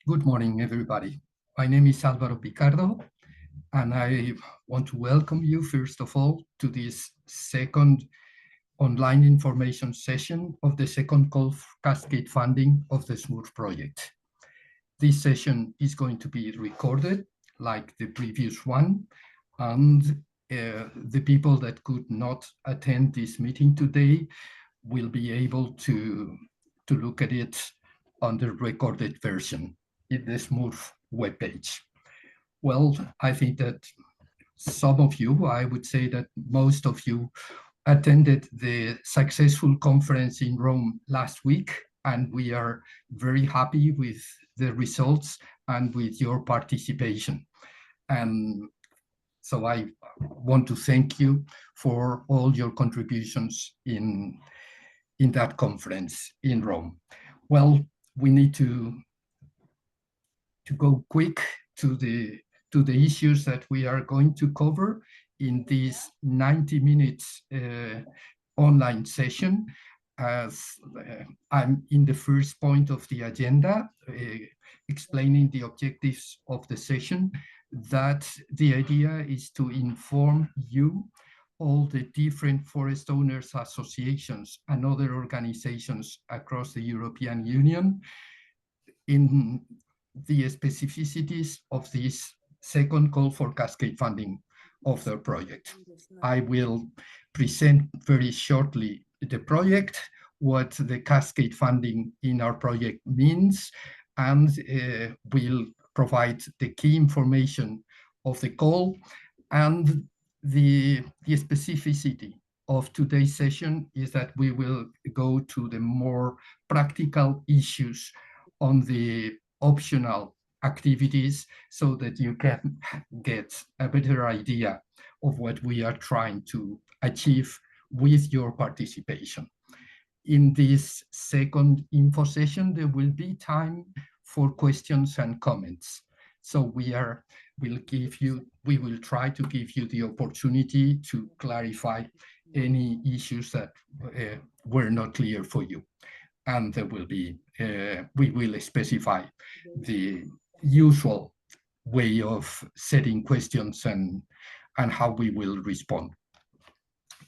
Good morning, everybody. My name is Álvaro Picardo, and I want to welcome you, first of all, to this second online information session of the second call for Cascade Funding of the SMURF project. This session is going to be recorded like the previous one, and the people that could not attend this meeting today will be able to look at it on the recorded version in the SMURF webpage. Well, I think that some of you, I would say that most of you, attended the successful conference in Rome last week, and we are very happy with the results and with your participation. And so I want to thank you for all your contributions in that conference in Rome. Well, we need to go quick to the issues that we are going to cover in this 90 minutes online session. As I'm in the first point of the agenda, explaining the objectives of the session, that the idea is to inform you, all the different forest owners associations and other organizations across the European Union, in the specificities of this second call for Cascade funding of the project. I will present very shortly the project, what the Cascade funding in our project means, and will provide the key information of the call. And the specificity of today's session is that we will go to the more practical issues on the optional activities so that you can get a better idea of what we are trying to achieve with your participation. In this second info session, there will be time for questions and comments. So we will try to give you the opportunity to clarify any issues that were not clear for you. And there will be, we will specify the usual way of setting questions and how we will respond.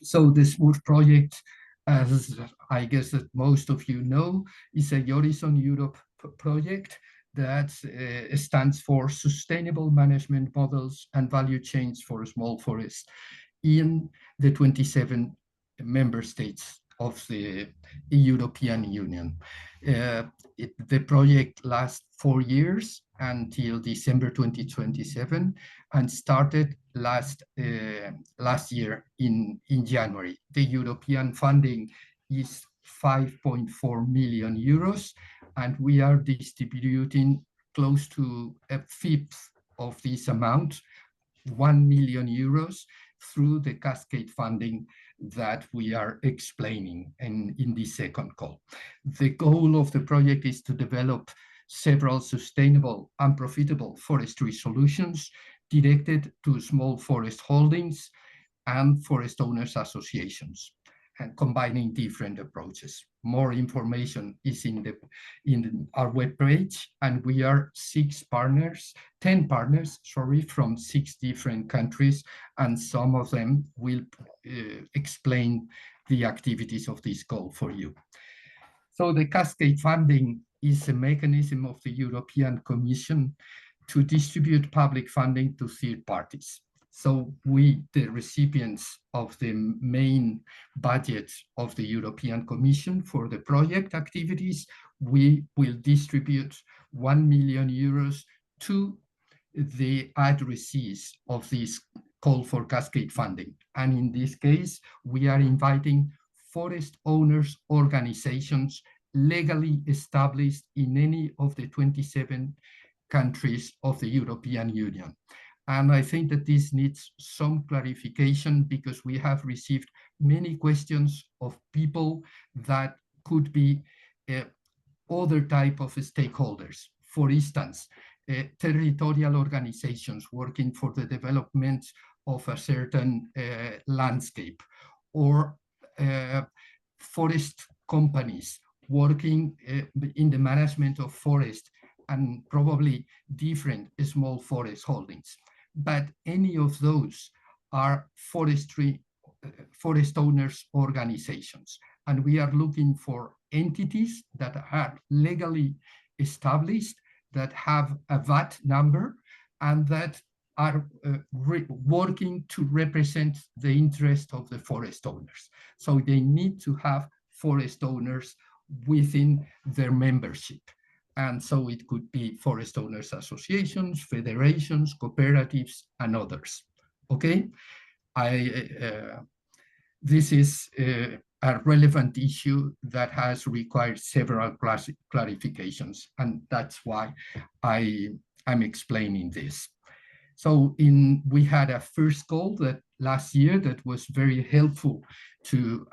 So the SMURF project, as I guess that most of you know, is a Horizon Europe project that stands for Sustainable Management Models and Value Chains for Small Forests in the 27 member states of the European Union. The project lasts 4 years until December 2027 and started last year in January. The European funding is 5.4 million euros, and we are distributing close to a fifth of this amount, 1 million euros, through the Cascade funding that we are explaining in the second call. The goal of the project is to develop several sustainable and profitable forestry solutions directed to small forest holdings and forest owners associations, and combining different approaches. More information is in our webpage, and we are 10 partners, from 6 different countries, and some of them will explain the activities of this call for you. So the Cascade funding is a mechanism of the European Commission to distribute public funding to third parties. So we, the recipients of the main budget of the European Commission for the project activities, we will distribute 1 million euros to the addressees of this call for Cascade funding. And in this case, we are inviting forest owners organizations legally established in any of the 27 countries of the European Union. And I think that this needs some clarification because we have received many questions of people that could be other type of stakeholders. For instance, territorial organizations working for the development of a certain landscape, or forest companies working in the management of forest and probably different small forest holdings. But any of those are forest owners organizations. And we are looking for entities that are legally established, that have a VAT number, and that are working to represent the interest of the forest owners. So they need to have forest owners within their membership. And so it could be forest owners associations, federations, cooperatives, and others. Okay, this is a relevant issue that has required several clarifications, and that's why I'm explaining this. So we had a first call that last year that was very helpful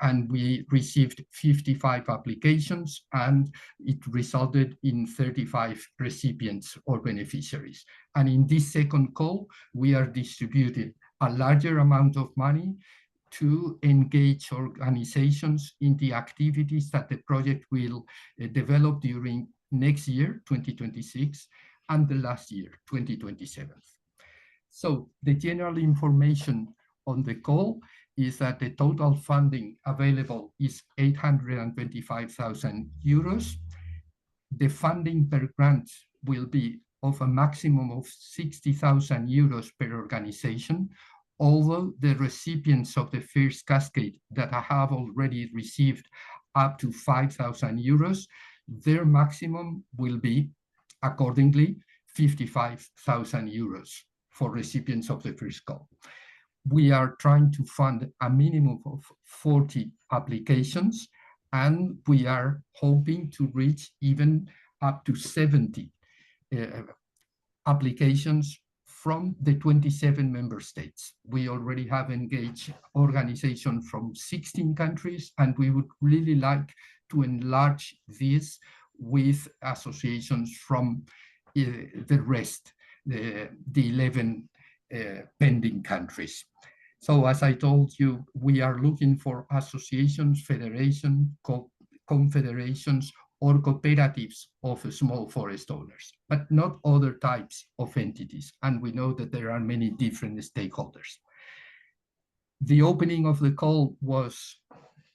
and we received 55 applications, and it resulted in 35 recipients or beneficiaries. And in this second call, we are distributing a larger amount of money to engage organizations in the activities that the project will develop during next year, 2026, and the last year, 2027. So the general information on the call is that the total funding available is 825,000 euros. The funding per grant will be of a maximum of 60,000 euros per organization, although the recipients of the first cascade that have already received up to 5,000 euros, their maximum will be accordingly 55,000 euros for recipients of the first call. We are trying to fund a minimum of 40 applications, and we are hoping to reach even up to 70 applications from the 27 member states. We already have engaged organizations from 16 countries, and we would really like to enlarge this with associations from the rest, the 11 pending countries. So as I told you, we are looking for associations, federations, confederations, or cooperatives of small forest owners, but not other types of entities. And we know that there are many different stakeholders. The opening of the call was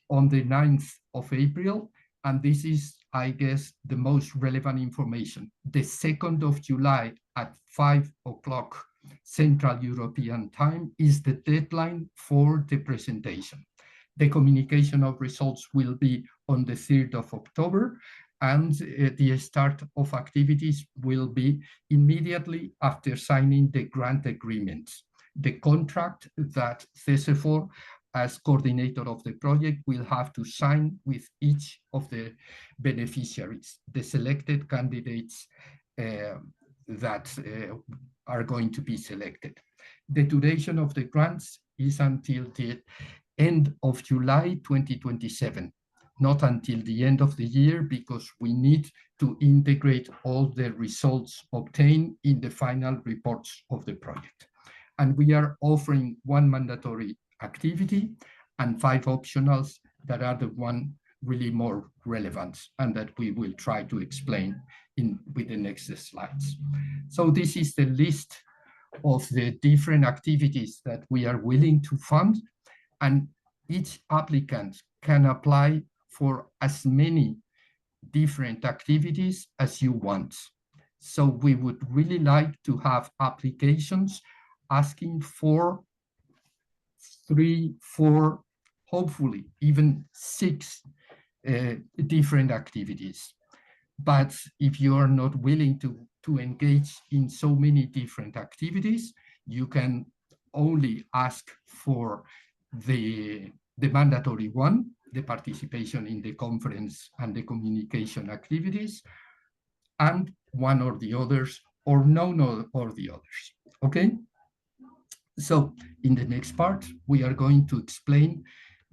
on the 9th of April, and this is, I guess, the most relevant information. The 2nd of July at 5 o'clock Central European Time is the deadline for the presentation. The communication of results will be on the 3rd of October, and the start of activities will be immediately after signing the grant agreement, the contract that CESEFOR, as coordinator of the project, will have to sign with each of the beneficiaries, the selected candidates that are going to be selected. The duration of the grants is until the end of July 2027, not until the end of the year, because we need to integrate all the results obtained in the final reports of the project. And we are offering one mandatory activity and 5 optionals that are the one really more relevant and that we will try to explain with the next slides. So this is the list of the different activities that we are willing to fund, and each applicant can apply for as many different activities as you want. So we would really like to have applications asking for 3, 4, hopefully even 6 different activities. But if you are not willing to engage in so many different activities, you can only ask for the mandatory one, the participation in the conference and the communication activities, and one or the others, or none or the others, okay? So in the next part, we are going to explain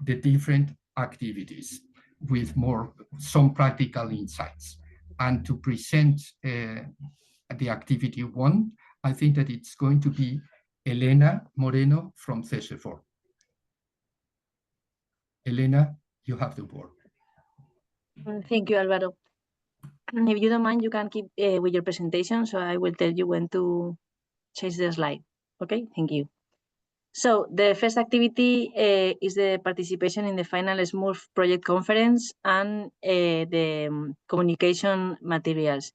the different activities with some practical insights. And to present the activity 1, I think that it's going to be Elena Moreno from CESEFOR. Elena, you have the word. Thank you, Álvaro. If you don't mind, you can keep with your presentation, so I will tell you when to change the slide. Okay, thank you. So the first activity is the participation in the final SMURF project conference and the communication materials.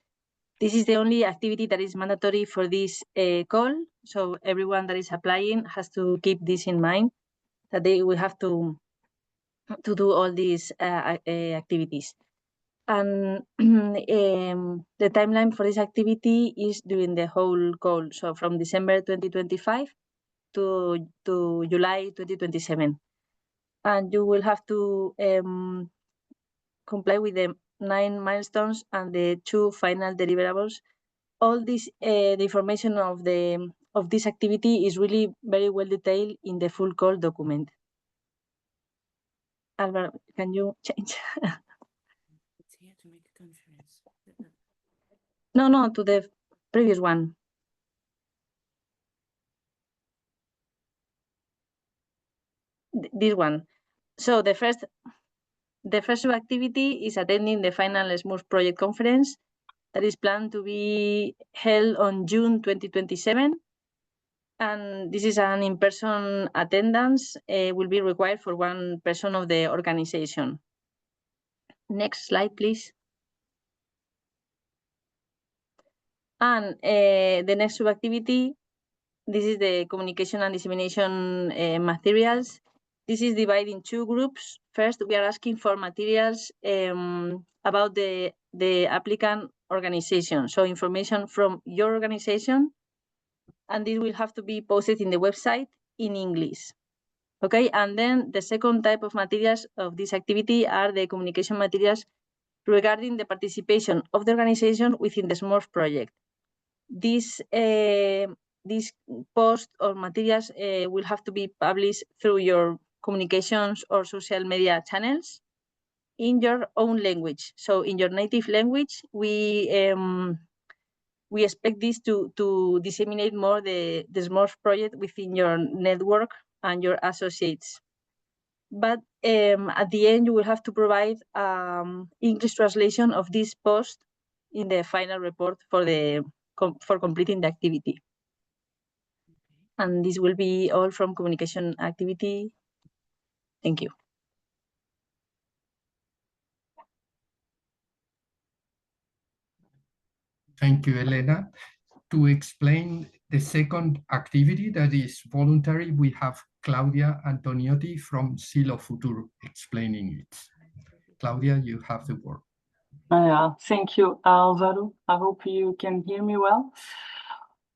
This is the only activity that is mandatory for this call. So everyone that is applying has to keep this in mind, that they will have to do all these activities. And the timeline for this activity is during the whole call. So from December 2025 to July 2027. And you will have to comply with the 9 milestones and the 2 final deliverables. All this, the information of this activity is really very well detailed in the full call document. Albert, can you change? It's here to make a conference. No, to the previous one. This one. So the first activity is attending the final SMURF project conference that is planned to be held on June 2027. And this is an in-person attendance, will be required for 1 person of the organization. Next slide, please. And the next subactivity, this is the communication and dissemination materials. This is divided in 2 groups. First, we are asking for materials about the applicant organization. So information from your organization, and this will have to be posted in the website in English. Okay, and then the second type of materials of this activity are the communication materials regarding the participation of the organization within the SMURF project. This post or materials will have to be published through your communications or social media channels in your own language. So in your native language, we expect this to disseminate more the SMURF project within your network and your associates. But at the end, you will have to provide English translation of this post in the final report for completing the activity. And this will be all from communication activity. Thank you. Thank you, Elena. To explain the second activity that is voluntary, we have Claudia Antoniotti from Silo Futur explaining it. Claudia, you have the word. Thank you, Alvaro. I hope you can hear me well.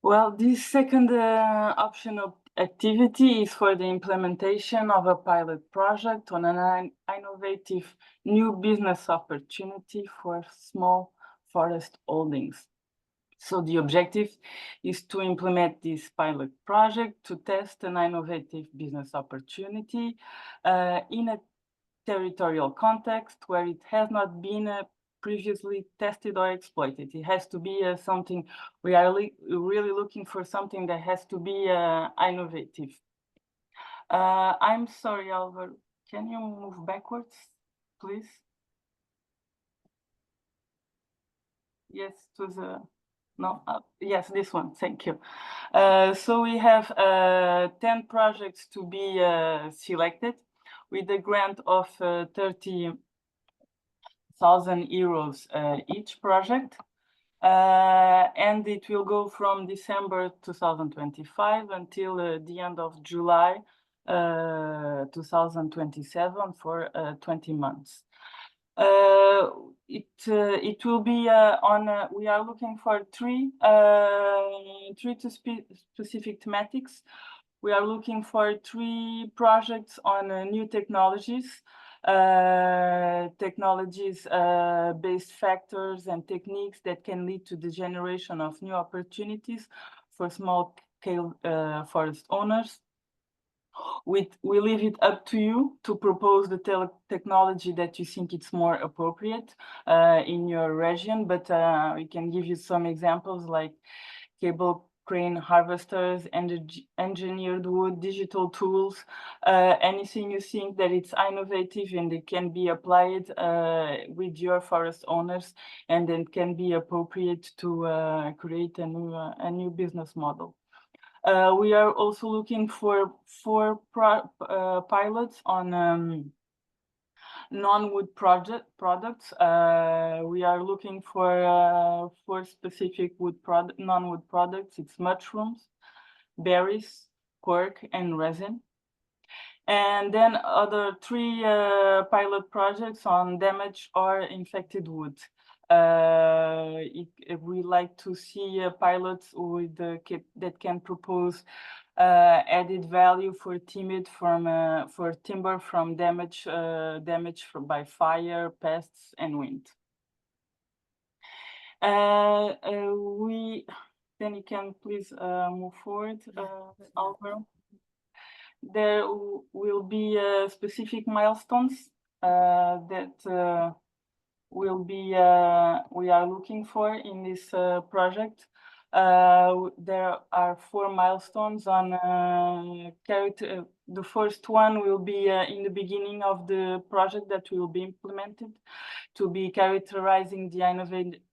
Well, this second option of activity is for the implementation of a pilot project on an innovative new business opportunity for small forest holdings. So the objective is to implement this pilot project to test an innovative business opportunity in a territorial context where it has not been previously tested or exploited. It has to be something, we are really looking for something that has to be innovative. I'm sorry, Albert, can you move backwards, please? Yes, it was a... No, yes, this one, thank you. So we have 10 projects to be selected with a grant of 30,000 euros each project. And it will go from December 2025 until the end of July 2027 for 20 months. It will be on, we are looking for three specific thematics. We are looking for 3 projects on new technologies, based factors and techniques that can lead to the generation of new opportunities for small-scale forest owners. We leave it up to you to propose the technology that you think it's more appropriate in your region, but we can give you some examples like cable crane harvesters, engineered wood, digital tools, anything you think that it's innovative and it can be applied with your forest owners and then can be appropriate to create a new business model. We are also looking for pilots on non-wood products. We are looking for specific non-wood products. It's mushrooms, berries, cork, and resin. And then other 3 pilot projects on damaged or infected wood. We like to see pilots with that can propose added value for timber from damage by fire, pests, and wind. Then you can please move forward, Alvaro. There will be specific milestones that we are looking for in this project. There are 4 milestones on the first one will be in the beginning of the project that will be implemented, to be characterizing the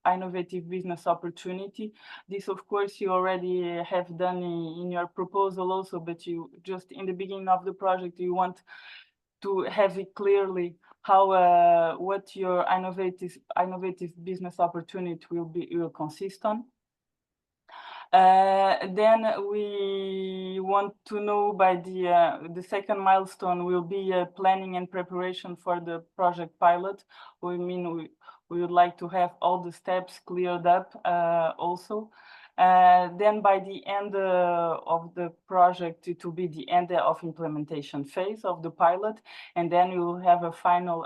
innovative business opportunity. This, of course, you already have done in your proposal also, but you just in the beginning of the project, you want to have it clearly how what your innovative business opportunity will consist on. Then we want to know by the second milestone will be planning and preparation for the project pilot. We would like to have all the steps cleared up also. Then by the end of the project, it will be the end of implementation phase of the pilot, and then we will have a final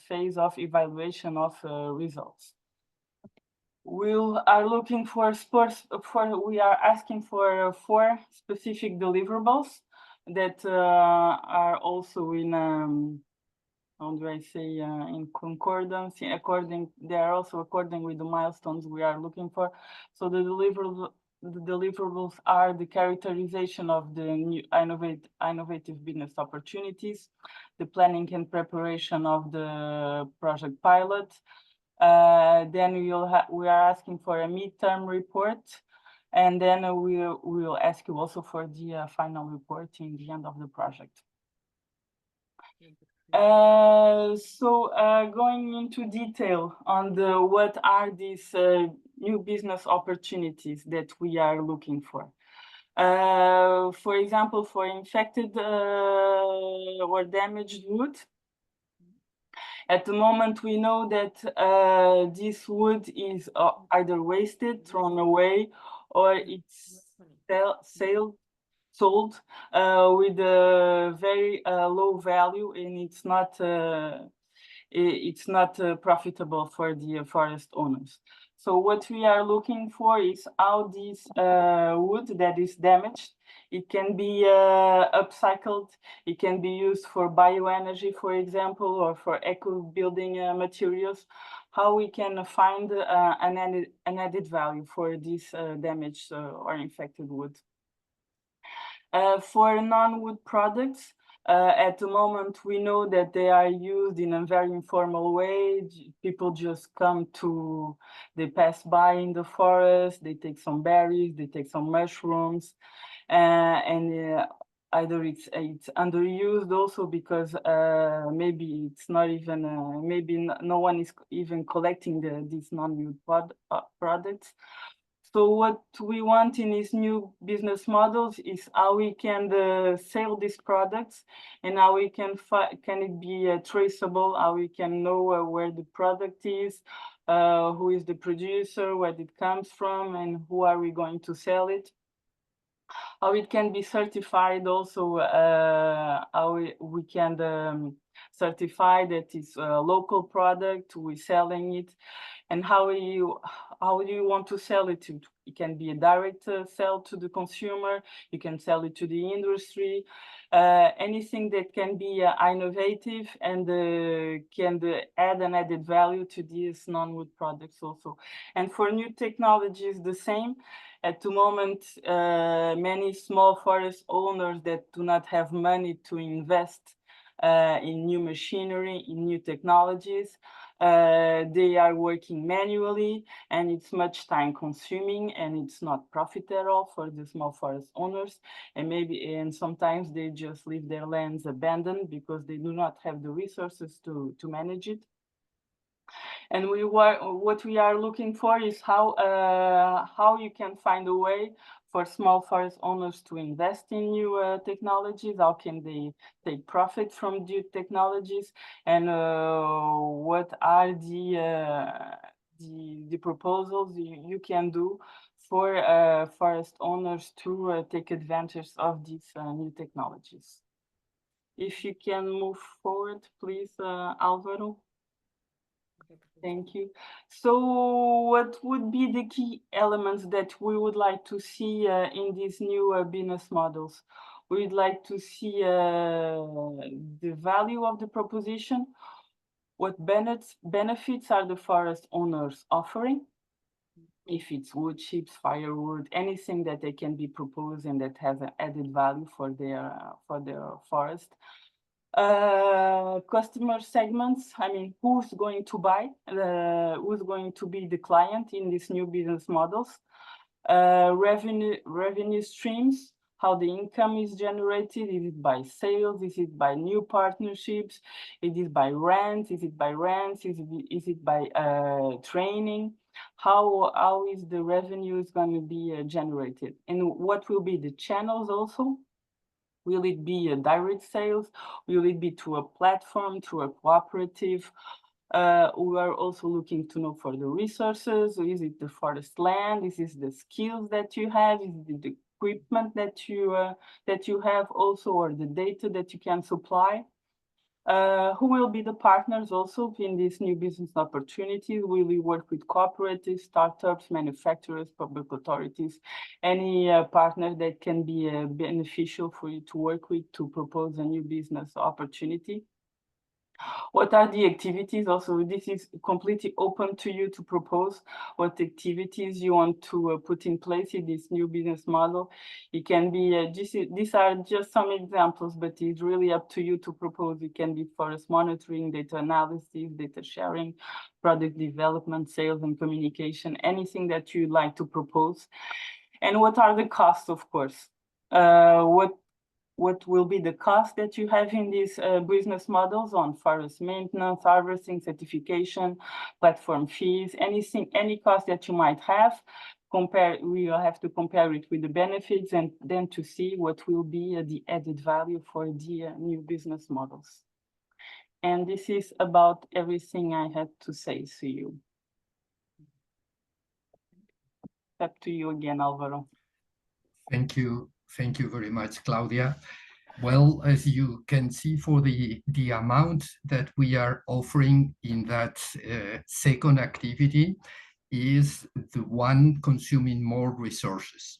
phase of evaluation of results. We are looking for we are asking for 4 specific deliverables that are also in how do I say in concordance, they are also according with the milestones we are looking for. So the deliverables are the characterization of the new innovative business opportunities, the planning and preparation of the project pilot. Then we are asking for a midterm report, and then we will ask you also for the final report in the end of the project. Going into detail on what are these new business opportunities that we are looking for. For example, for infected or damaged wood, at the moment we know that this wood is either wasted, thrown away, or it's sold with a very low value, and it's not profitable for the forest owners. So what we are looking for is how this wood that is damaged, it can be upcycled, it can be used for bioenergy, for example, or for eco-building materials, how we can find an added value for this damaged or infected wood. For non-wood products, at the moment, we know that they are used in a very informal way. People just they pass by in the forest, they take some berries, they take some mushrooms, and either it's underused also because maybe it's not even, maybe no one is even collecting these non-wood products. So what we want in these new business models is how we can sell these products, and how we can it be traceable, how we can know where the product is, who is the producer, where it comes from, and who are we going to sell it. How it can be certified also, how we can certify that it's a local product, we're selling it. and how do you want to sell it to? It can be a direct sell to the consumer. You can sell it to the industry. Anything that can be innovative and can add an added value to these non-wood products also. And for new technologies, the same. At the moment, many small forest owners that do not have money to invest in new machinery, in new technologies, they are working manually, and it's much time consuming, and it's not profit at all for the small forest owners. And sometimes they just leave their lands abandoned because they do not have the resources to manage it. And what we are looking for is how you can find a way for small forest owners to invest in new technologies. How can they take profit from new technologies, and what are the proposals you can do for forest owners to take advantage of these new technologies. If you can move forward, please, Alvaro. Thank you. So what would be the key elements that we would like to see in these new business models? We'd like to see the value of the proposition. What benefits are the forest owners offering? If it's wood chips, firewood, anything that they can be proposed and that has an added value for their forest. Customer segments, I mean, who's going to buy, who's going to be the client in these new business models, revenue streams, how the income is generated. Is it by sales? Is it by new partnerships? Is it by rent? Is it by rents? Is it by training? How is the revenue is going to be generated? And what will be the channels also? Will it be a direct sales? Will it be to a platform, to a cooperative? We are also looking to know for the resources. Is it the forest land? Is it the skills that you have? Is it the equipment that you have also, or the data that you can supply? Who will be the partners also in these new business opportunities? Will we work with cooperatives, startups, manufacturers, public authorities, any partner that can be beneficial for you to work with to propose a new business opportunity? What are the activities? Also, this is completely open to you to propose what activities you want to put in place in this new business model. It can be, these are just some examples, but it's really up to you to propose. It can be forest monitoring, data analysis, data sharing, product development, sales and communication, anything that you'd like to propose. And what are the costs, of course? What will be the cost that you have in these business models on forest maintenance, harvesting, certification, platform fees, any cost that you might have. We will have to compare it with the benefits and then to see what will be the added value for the new business models. And this is about everything I had to say to you. Up to you again, Alvaro. Thank you. Thank you very much, Claudia. Well, as you can see, for the amount that we are offering in that second activity is the one consuming more resources.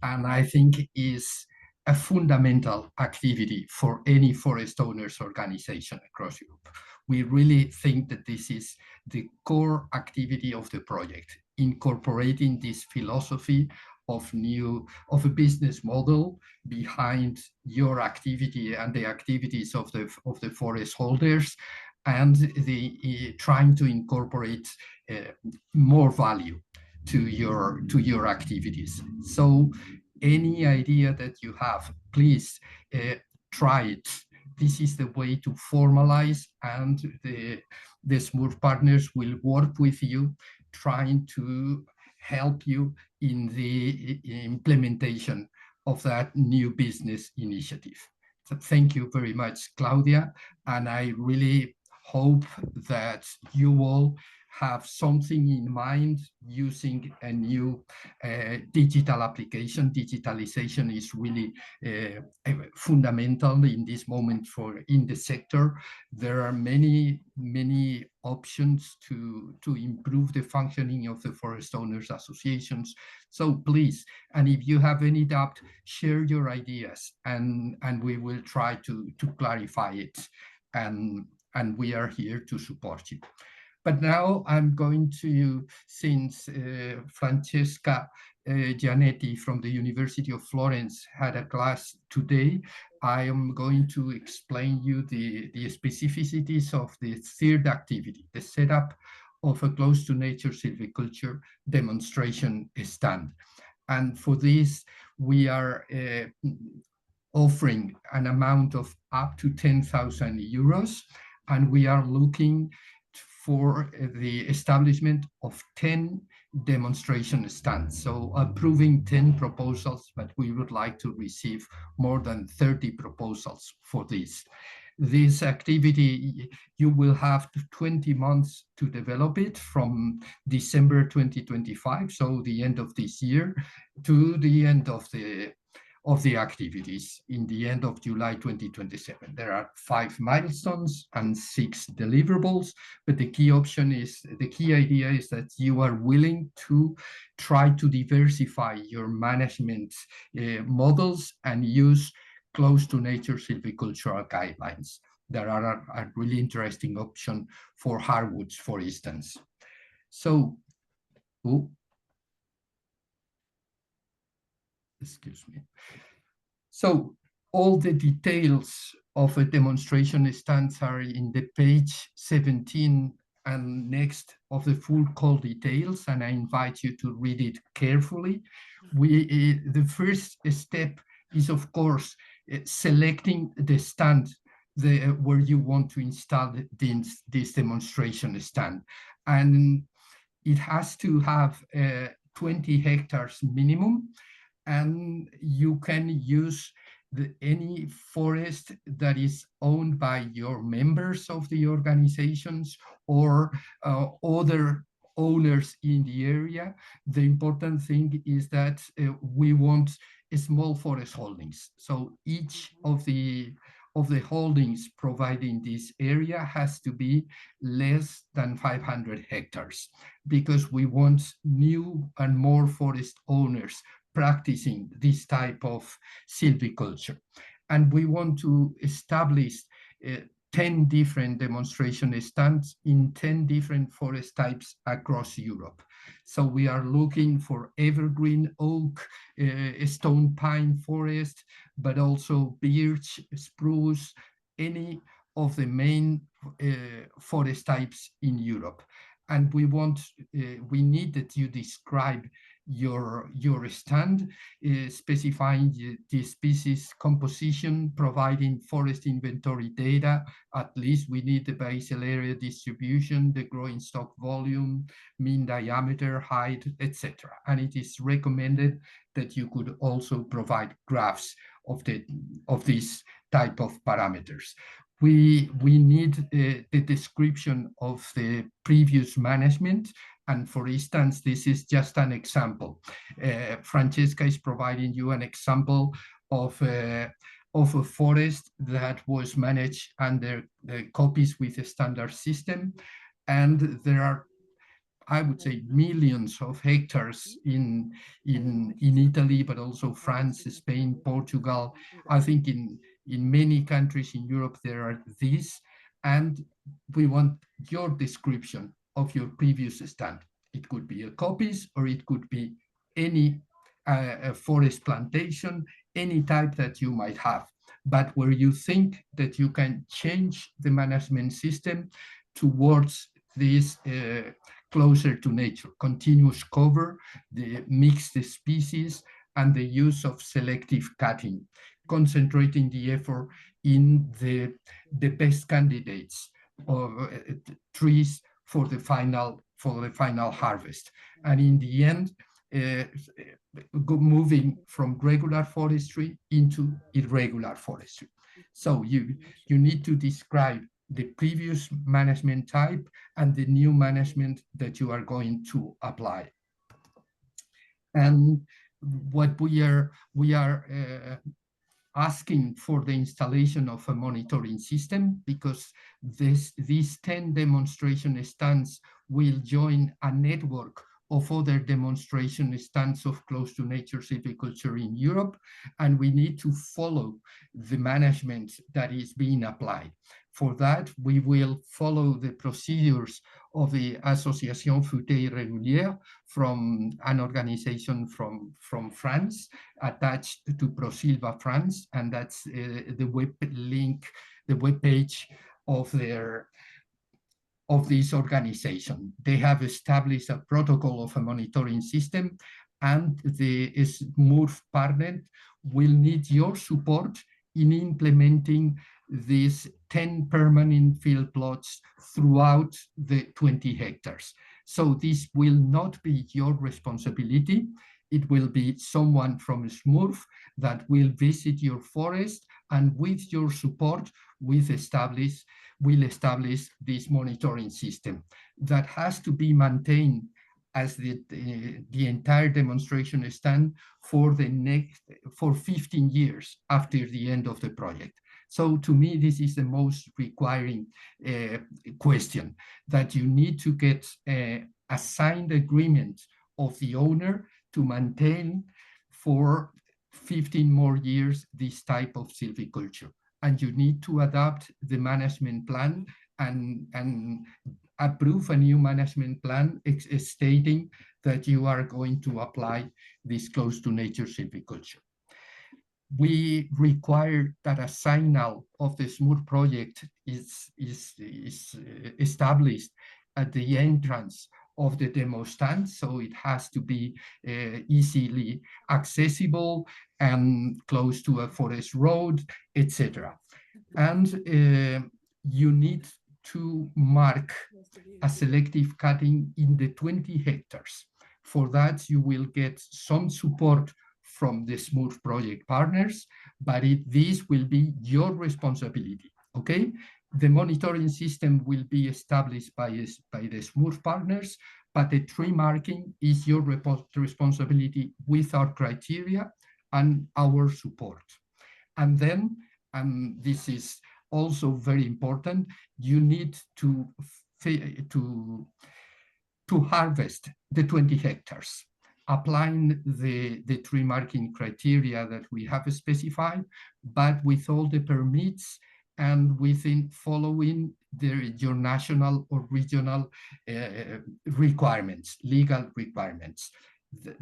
And I think is a fundamental activity for any forest owners organization across Europe. We really think that this is the core activity of the project, incorporating this philosophy of a business model behind your activity and the activities of the forest holders, and trying to incorporate more value to your activities. So any idea that you have, please try it. This is the way to formalize, and the SMURF partners will work with you, trying to help you in the implementation of that new business initiative. So thank you very much, Claudia, and I really hope that you all have something in mind using a new digital application. Digitalization is really fundamental in this moment in the sector. There are many options to improve the functioning of the forest owners associations. So please, and if you have any doubt, share your ideas, and we will try to clarify it, and we are here to support you. But now I'm going to, since Francesca Gianetti from the University of Florence had a class today, I am going to explain you the specificities of the third activity, the setup of a close to nature silviculture demonstration stand. And for this, we are offering an amount of up to 10,000 euros, and we are looking for the establishment of 10 demonstration stands. So approving 10 proposals, but we would like to receive more than 30 proposals for this. This activity, you will have 20 months to develop it from December 2025, so the end of this year, to the end of the activities in the end of July 2027. There are 5 milestones and 6 deliverables, but the key idea is that you are willing to try to diversify your management models and use close to nature silvicultural guidelines. There are a really interesting option for hardwoods, for instance. So, excuse me. So all the details of a demonstration stands are in the page 17 and next of the full call details, and I invite you to read it carefully. The first step is, of course, selecting the stand where you want to install this demonstration stand. And it has to have 20 hectares minimum, and you can use any forest that is owned by your members of the organizations or other owners in the area. The important thing is that we want small forest holdings. So each of the holdings providing this area has to be less than 500 hectares, because we want new and more forest owners practicing this type of silviculture. And we want to establish 10 different demonstration stands in 10 different forest types across Europe. So we are looking for evergreen, oak, stone pine forest, but also birch, spruce, any of the main forest types in Europe. And we need that you describe your stand, specifying the species composition, providing forest inventory data. At least we need the basal area distribution, the growing stock volume, mean diameter, height, etc. And it is recommended that you could also provide graphs of this type of parameters. We need the description of the previous management. And for instance, this is just an example. Francesca is providing you an example of a forest that was managed under the copies with a standard system. And there are, I would say, millions of hectares in Italy, but also France, Spain, Portugal. I think in many countries in Europe there are these, and we want your description of your previous stand. It could be a copies, or it could be any forest plantation, any type that you might have, but where you think that you can change the management system towards this closer to nature, continuous cover, the mixed species, and the use of selective cutting, concentrating the effort in the best candidates of trees for the final harvest. And in the end, moving from regular forestry into irregular forestry. So you need to describe the previous management type and the new management that you are going to apply. And what we are asking for the installation of a monitoring system, because these 10 demonstration stands will join a network of other demonstration stands of close to nature silviculture in Europe, and we need to follow the management that is being applied. For that, we will follow the procedures of the Association Futée Régulière, from an organization from France, attached to ProSilva France, and that's the web link, the web page of this organization. They have established a protocol of a monitoring system, and the SMURF partner will need your support in implementing these 10 permanent field plots throughout the 20 hectares. So this will not be your responsibility. It will be someone from SMURF that will visit your forest, and with your support, we'll establish this monitoring system that has to be maintained as the entire demonstration stand for 15 years after the end of the project. So to me, this is the most requiring question, that you need to get a signed agreement of the owner to maintain for 15 more years this type of silviculture. And you need to adapt the management plan and approve a new management plan stating that you are going to apply this close to nature silviculture. We require that a signal of the SMURF project is established at the entrance of the demo stand, so it has to be easily accessible and close to a forest road, etc. And you need to mark a selective cutting in the 20 hectares. For that, you will get some support from the SMURF project partners, but this will be your responsibility, okay? The monitoring system will be established by the SMURF partners, but the tree marking is your responsibility with our criteria and our support. And then, and this is also very important, you need to harvest the 20 hectares, applying the tree marking criteria that we have specified, but with all the permits and within following your national or regional requirements, legal requirements.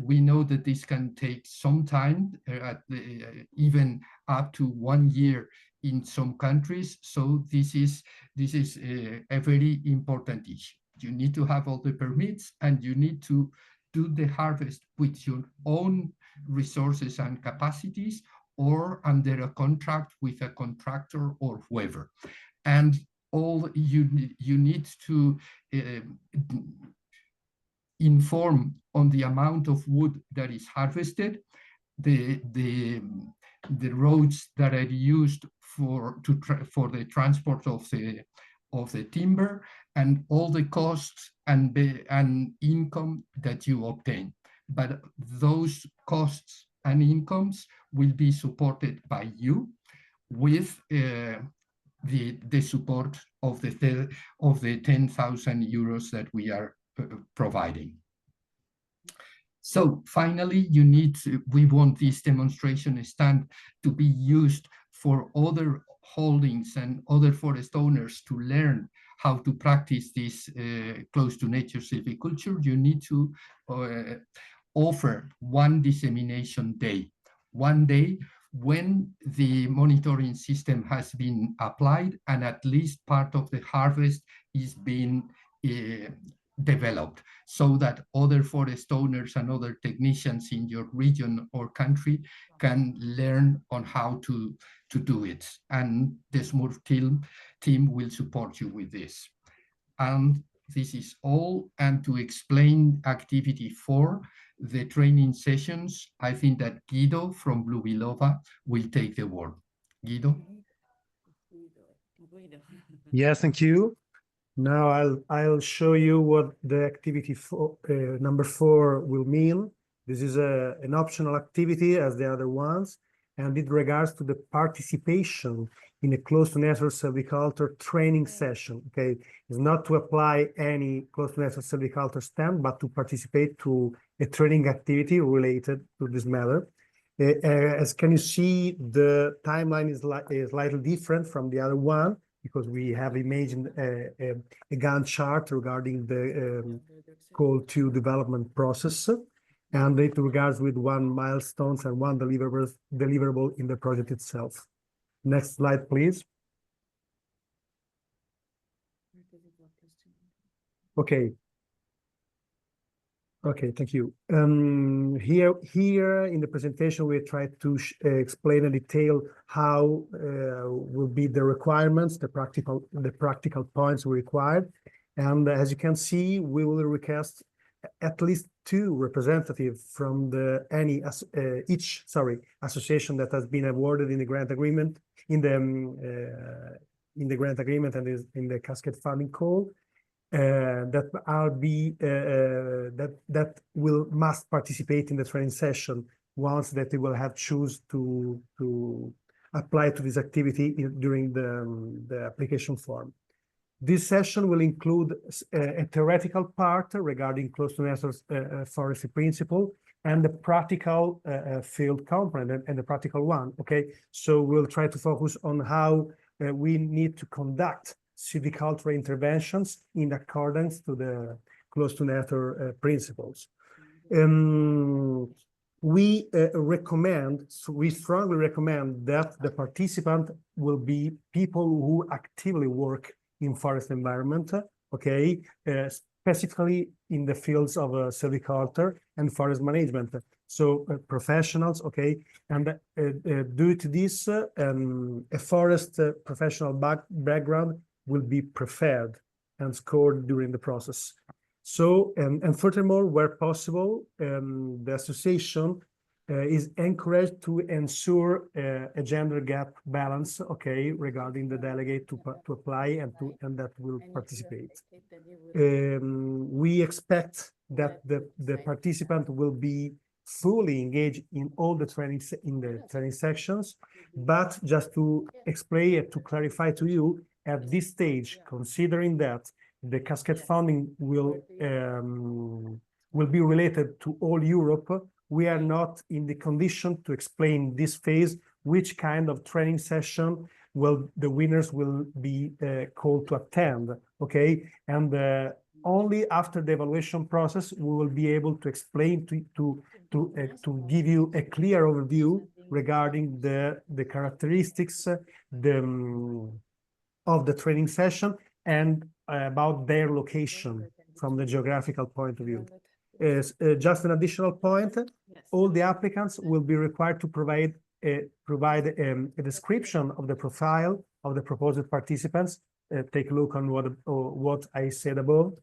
We know that this can take some time, even up to 1 year in some countries. So this is a very important issue. You need to have all the permits, and you need to do the harvest with your own resources and capacities, or under a contract with a contractor or whoever. And all you need to inform on the amount of wood that is harvested, the roads that are used for the transport of the timber, and all the costs and income that you obtain. But those costs and incomes will be supported by you with the support of the 10,000 euros that we are providing. So finally, we want this demonstration stand to be used for other holdings and other forest owners to learn how to practice this close to nature silviculture. You need to offer one dissemination day, one day when the monitoring system has been applied and at least part of the harvest is being developed, so that other forest owners and other technicians in your region or country can learn on how to do it. And the SMURF team will support you with this. And this is all. And to explain activity 4, the training sessions, I think that Guido from Blue Bilova will take the word. Guido? Yes, thank you. Now I'll show you what the activity number 4 will mean. This is an optional activity as the other ones, and it regards to the participation in a close-to-nature silviculture training session. Okay, it's not to apply any close-to-nature silviculture stand, but to participate to a training activity related to this matter. As can you see, the timeline is slightly different from the other one, because we have imagined a Gantt chart regarding the call to development process, and it regards with 1 milestones and 1 deliverable in the project itself. Next slide, please. Okay. Okay, thank you. Here in the presentation, we try to explain in detail how will be the requirements, the practical points required. And as you can see, we will request at least 2 representatives from each association that has been awarded in the grant agreement, in the grant agreement and in the Cascade Funding call. That must participate in the training session once that they will have choose to apply to this activity during the application form. This session will include a theoretical part regarding close-to-nature forestry principle and the practical field component and the practical one. Okay, so we'll try to focus on how we need to conduct silvicultural interventions in accordance to the close-to-nature principles. We strongly recommend that the participant will be people who actively work in forest environment, okay, specifically in the fields of silviculture and forest management. So professionals, okay, and due to this, a forest professional background will be preferred and scored during the process. So, and furthermore, where possible, the association is encouraged to ensure a gender gap balance, okay, regarding the delegate to apply and that will participate. We expect that the participant will be fully engaged in all the trainings in the training sections, but just to explain and to clarify to you, at this stage, considering that the Cascade Funding will be related to all Europe, we are not in the condition to explain this phase which kind of training session the winners will be called to attend, okay? And only after the evaluation process we will be able to explain to give you a clear overview regarding the characteristics of the training session and about their location from the geographical point of view. Just an additional point, all the applicants will be required to provide a description of the profile of the proposed participants. Take a look on what I said above,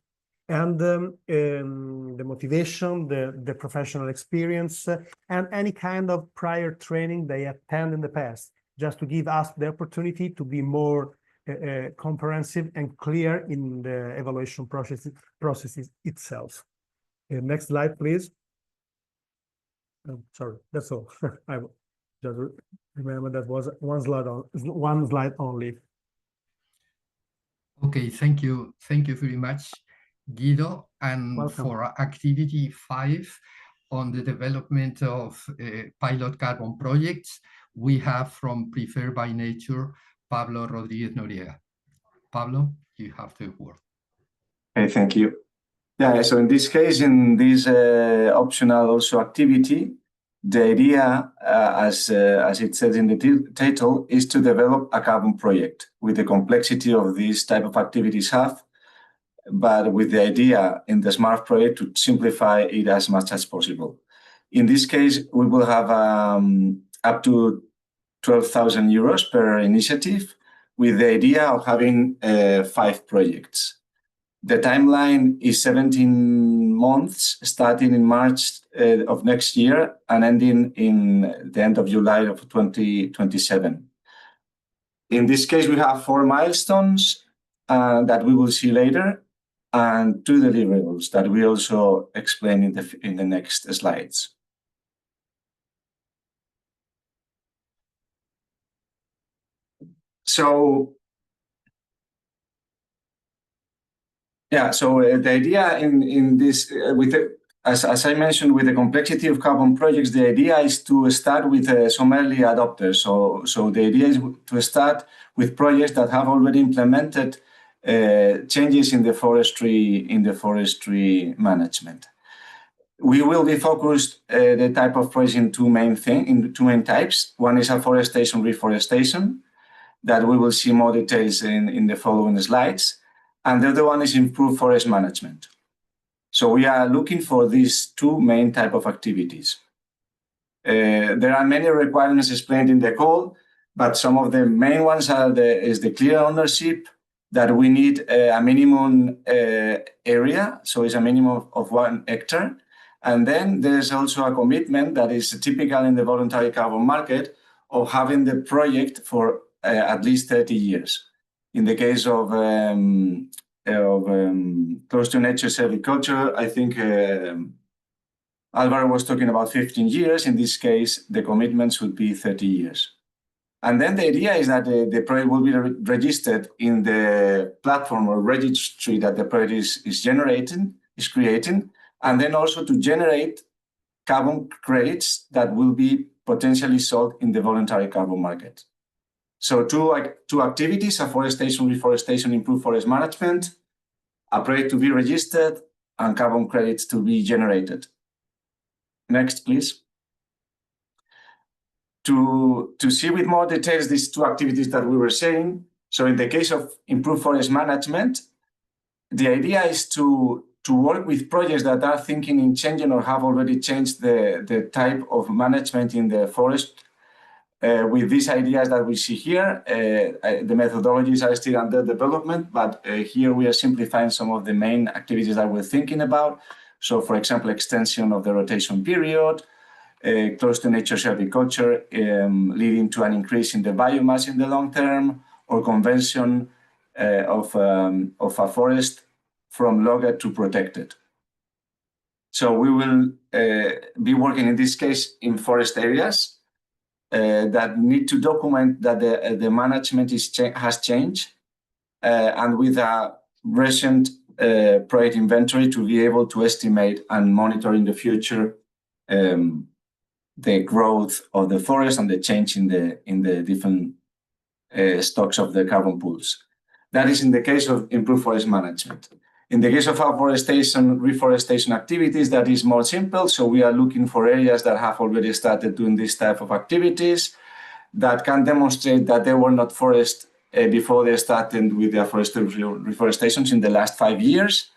and the motivation, the professional experience, and any kind of prior training they attend in the past, just to give us the opportunity to be more comprehensive and clear in the evaluation processes itself. Next slide, please. Sorry, that's all. I just remember that was one slide only. Okay, thank you very much, Guido. And Welcome. For activity 5 on the development of pilot carbon projects, we have from Preferred by Nature, Pablo Rodriguez Noriega. Pablo, you have the word. Okay, thank you. Yeah, so in this case, in this optional also activity, the idea, as it says in the title, is to develop a carbon project with the complexity of these type of activities have, but with the idea in the SMURF project to simplify it as much as possible. In this case, we will have up to 12,000 euros per initiative, with the idea of having 5 projects. The timeline is 17 months, starting in March of next year and ending in the end of July of 2027. In this case, we have 4 milestones that we will see later, and 2 deliverables that we also explain in the next slides. So, the idea in this, as I mentioned, with the complexity of carbon projects, the idea is to start with some early adopters. So the idea is to start with projects that have already implemented changes in the forestry management. We will be focused the type of project in two main types. One is afforestation, reforestation, that we will see more details in the following slides. And the other one is improved forest management. So we are looking for these 2 main type of activities. There are many requirements explained in the call, but some of the main ones is the clear ownership, that we need a minimum area, so it's a minimum of 1 hectare. And then there's also a commitment that is typical in the voluntary carbon market of having the project for at least 30 years. In the case of close to nature silviculture, I think Alvaro was talking about 15 years. In this case, the commitments would be 30 years. And then the idea is that the project will be registered in the platform or registry that the project is creating, and then also to generate carbon credits that will be potentially sold in the voluntary carbon market. So two activities, afforestation, reforestation, improved forest management, a project to be registered, and carbon credits to be generated. Next, please. To see with more details these 2 activities that we were saying, so in the case of improved forest management, the idea is to work with projects that are thinking in changing or have already changed the type of management in the forest with these ideas that we see here. The methodologies are still under development, but here we are simplifying some of the main activities that we're thinking about. So, for example, extension of the rotation period, close to nature silviculture, leading to an increase in the biomass in the long term, or conversion of a forest from logged to protected. So we will be working in this case in forest areas that need to document that the management has changed, and with a recent project inventory to be able to estimate and monitor in the future the growth of the forest and the change in the different stocks of the carbon pools. That is in the case of improved forest management. In the case of afforestation, reforestation activities, that is more simple. So we are looking for areas that have already started doing this type of activities that can demonstrate that they were not forest before they started with the reforestations in the last 5 years.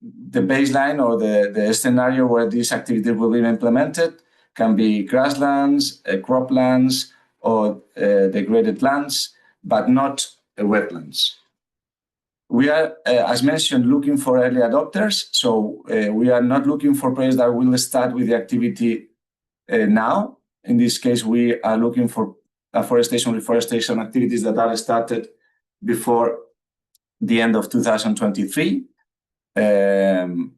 The baseline or the scenario where this activity will be implemented can be grasslands, croplands, or degraded lands, but not wetlands. We are, as mentioned, looking for early adopters. So we are not looking for projects that will start with the activity now. In this case, we are looking for afforestation, reforestation activities that are started before the end of 2023. The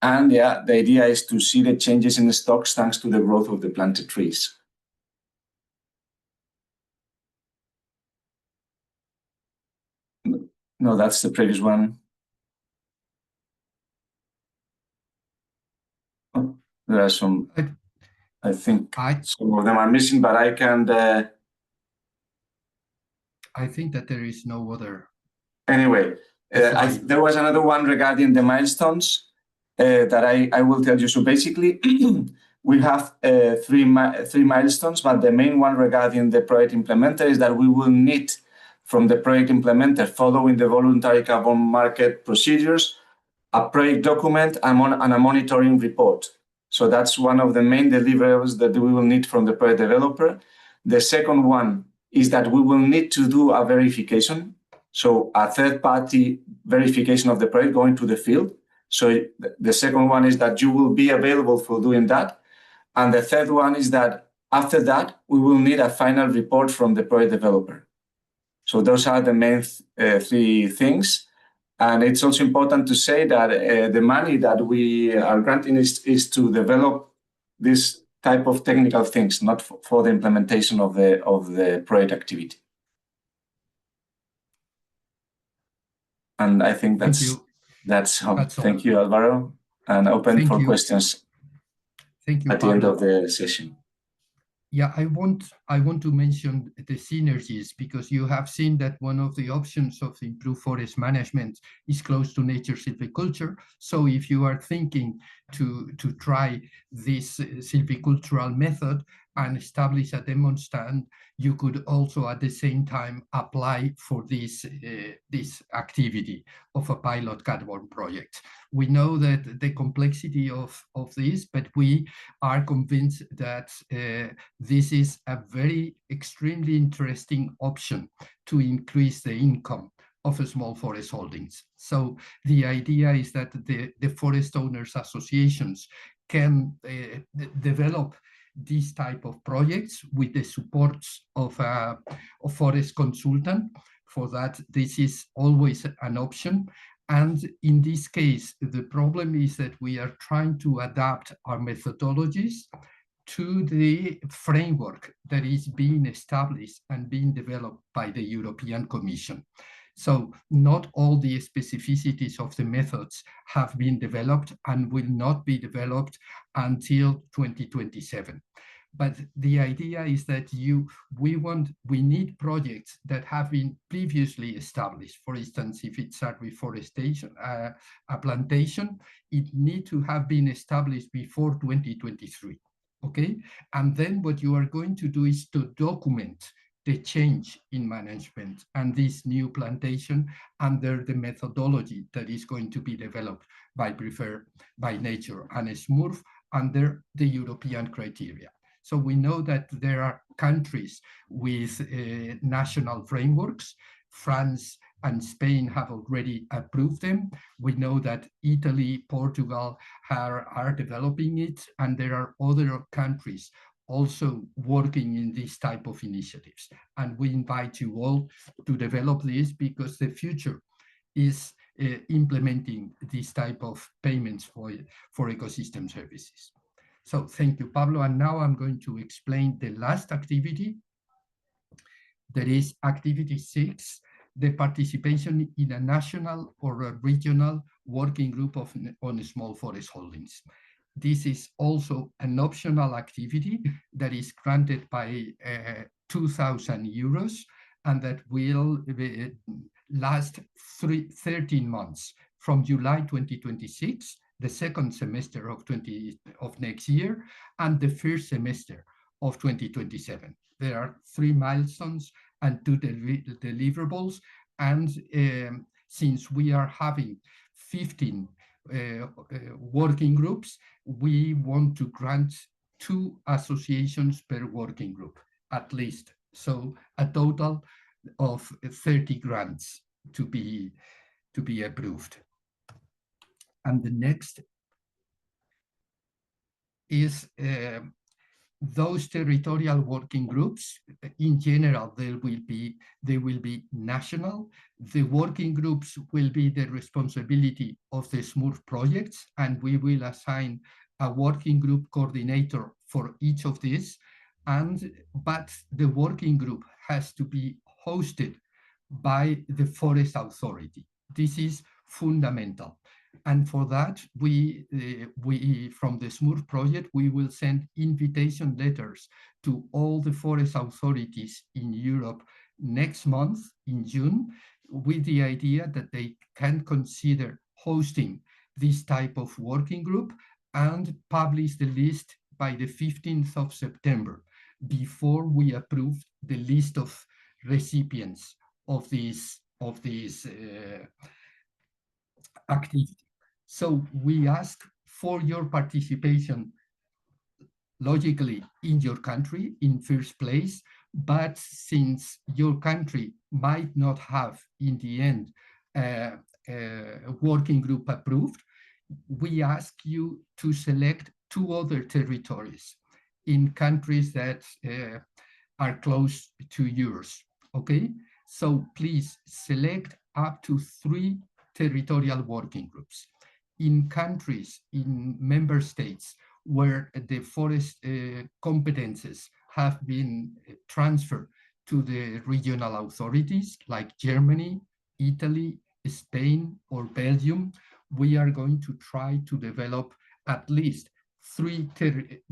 idea is to see the changes in the stocks thanks to the growth of the planted trees. No, that's the previous one. Oh, there are some, I think some of them are missing, but I can... I think that there is no other. Anyway, there was another one regarding the milestones that I will tell you. So basically, we have three milestones, but the main one regarding the project implementer is that we will need from the project implementer, following the voluntary carbon market procedures, a project document and a monitoring report. So that's one of the main deliverables that we will need from the project developer. The second one is that we will need to do a verification. So a third-party verification of the project going to the field. So the second one is that you will be available for doing that. And the third one is that After that, we will need a final report from the project developer. So those are the main three things. And it's also important to say that the money that we are granting is to develop this type of technical things, not for the implementation of the project activity. And I think that's all. Thank you, Alvaro, and open for questions. Thank you, at the end of the session. Yeah, I want to mention the synergies, because you have seen that one of the options of improved forest management is close to nature silviculture. So if you are thinking to try this silvicultural method and establish a demo stand, you could also at the same time apply for this activity of a pilot carbon project. We know that the complexity of this, but we are convinced that this is a very extremely interesting option to increase the income of small forest holdings. So the idea is that the forest owners associations can develop these type of projects with the supports of a forest consultant. For that, this is always an option. And in this case, the problem is that we are trying to adapt our methodologies to the framework that is being established and being developed by the European Commission. So not all the specificities of the methods have been developed and will not be developed until 2027. But the idea is that we need projects that have been previously established. For instance, if it's a reforestation, a plantation, it needs to have been established before 2023. Okay, and then what you are going to do is to document the change in management and this new plantation under the methodology that is going to be developed by Preferred by Nature and SMURF under the European criteria. So we know that there are countries with national frameworks. France and Spain have already approved them. We know that Italy, Portugal are developing it, and there are other countries also working in this type of initiatives. And we invite you all to develop this, because the future is implementing this type of payments for ecosystem services. So thank you, Pablo. And now I'm going to explain the last activity. That is activity 6, the participation in a national or a regional working group on small forest holdings. This is also an optional activity that is granted by 2,000 euros, and that will last 13 months from July 2026, the second semester of next year, and the first semester of 2027. There are 3 milestones and 2 deliverables. And since we are having 15 working groups, we want to grant 2 associations per working group, at least. So a total of 30 grants to be approved. And the next is those territorial working groups. In general, they will be national. The working groups will be the responsibility of the SMURF projects, and we will assign a working group coordinator for each of these. But the working group has to be hosted by the Forest Authority. This is fundamental. And for that, we from the SMURF project, we will send invitation letters to all the forest authorities in Europe next month in June, with the idea that they can consider hosting this type of working group and publish the list by the 15th of September, before we approve the list of recipients of this activity. So we ask for your participation, logically, in your country in first place, but since your country might not have in the end a working group approved, we ask you to select 2 other territories. in countries that are close to yours, okay? So please select up to 3 territorial working groups. In countries, in member states, where the forest competences have been transferred to the regional authorities, like Germany, Italy, Spain, or Belgium, we are going to try to develop at least 3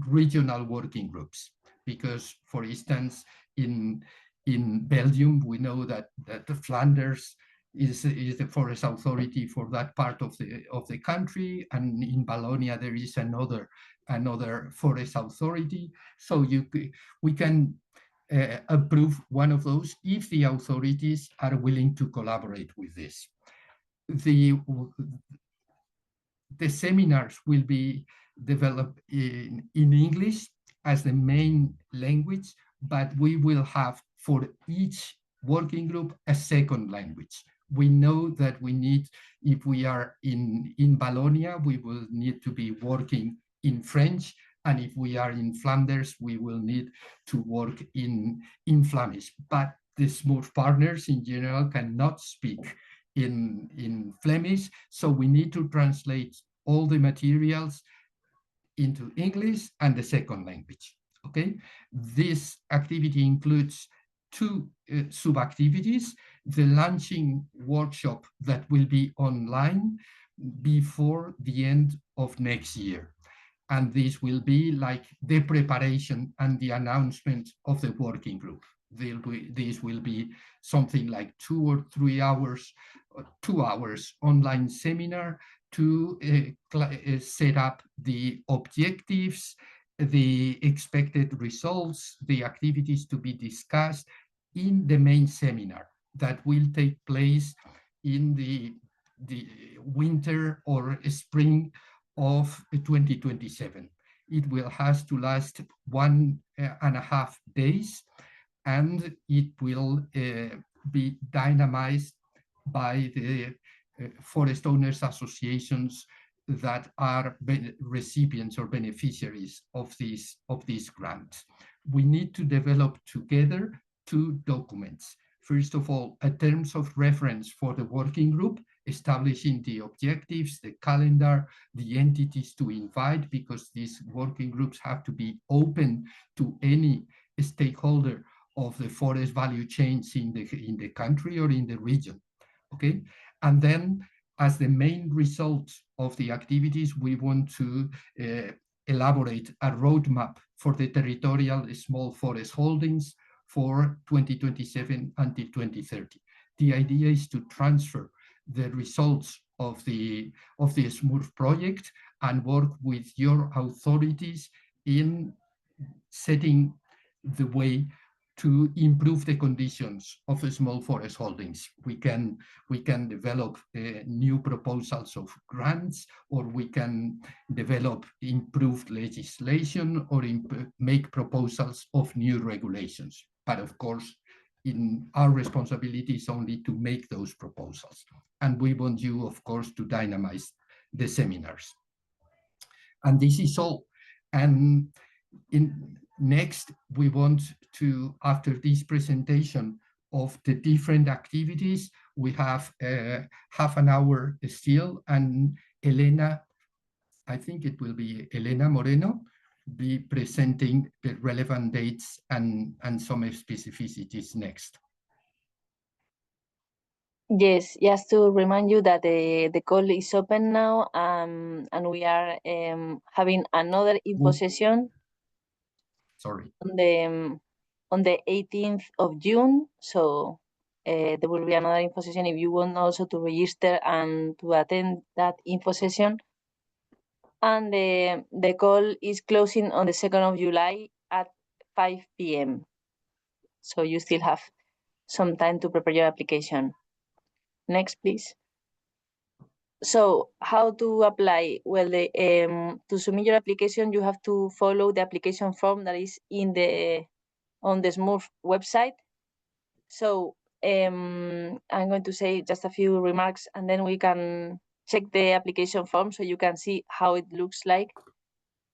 regional working groups. Because, for instance, in Belgium, we know that the Flanders is the forest authority for that part of the country, and in Wallonia there is another forest authority. So we can approve one of those if the authorities are willing to collaborate with this. The seminars will be developed in English as the main language, but we will have for each working group a second language. We know that we need, if we are in Wallonia, we will need to be working in French, and if we are in Flanders, we will need to work in Flemish. But the SMURF partners in general cannot speak in Flemish, so we need to translate all the materials into English and the second language, okay? This activity includes 2 sub-activities: the launching workshop that will be online before the end of next year. And this will be like the preparation and the announcement of the working group. This will be something like 2 or 3 hours, 2 hours online seminar to set up the objectives, the expected results, the activities to be discussed in the main seminar that will take place in the winter or spring of 2027. It will have to last 1.5 days, and it will be dynamized by the forest owners associations that are recipients or beneficiaries of these grants. We need to develop together 2 documents. First of all, a terms of reference for the working group, establishing the objectives, the calendar, the entities to invite, because these working groups have to be open to any stakeholder of the forest value chains in the country or in the region, okay? And then, as the main result of the activities, we want to elaborate a roadmap for the territorial small forest holdings for 2027 until 2030. The idea is to transfer the results of the SMURF project and work with your authorities in setting the way to improve the conditions of small forest holdings. We can develop new proposals of grants, or we can develop improved legislation, or make proposals of new regulations. But of course, our responsibility is only to make those proposals. And we want you, of course, to dynamize the seminars. And this is all. And next, we want to, after this presentation of the different activities, we have half an hour still, and Elena, I think it will be Elena Moreno, be presenting the relevant dates and some specificities next. Yes, just to remind you that the call is open now, and we are having another info session. Sorry. On the 18th of June. So there will be another info session if you want also to register and to attend that info session. And the call is closing on the 2nd of July at 5 p.m. So you still have some time to prepare your application. Next, please. So how to apply? Well, to submit your application, you have to follow the application form that is on the SMURF website. So I'm going to say just a few remarks, and then we can check the application form so you can see how it looks like.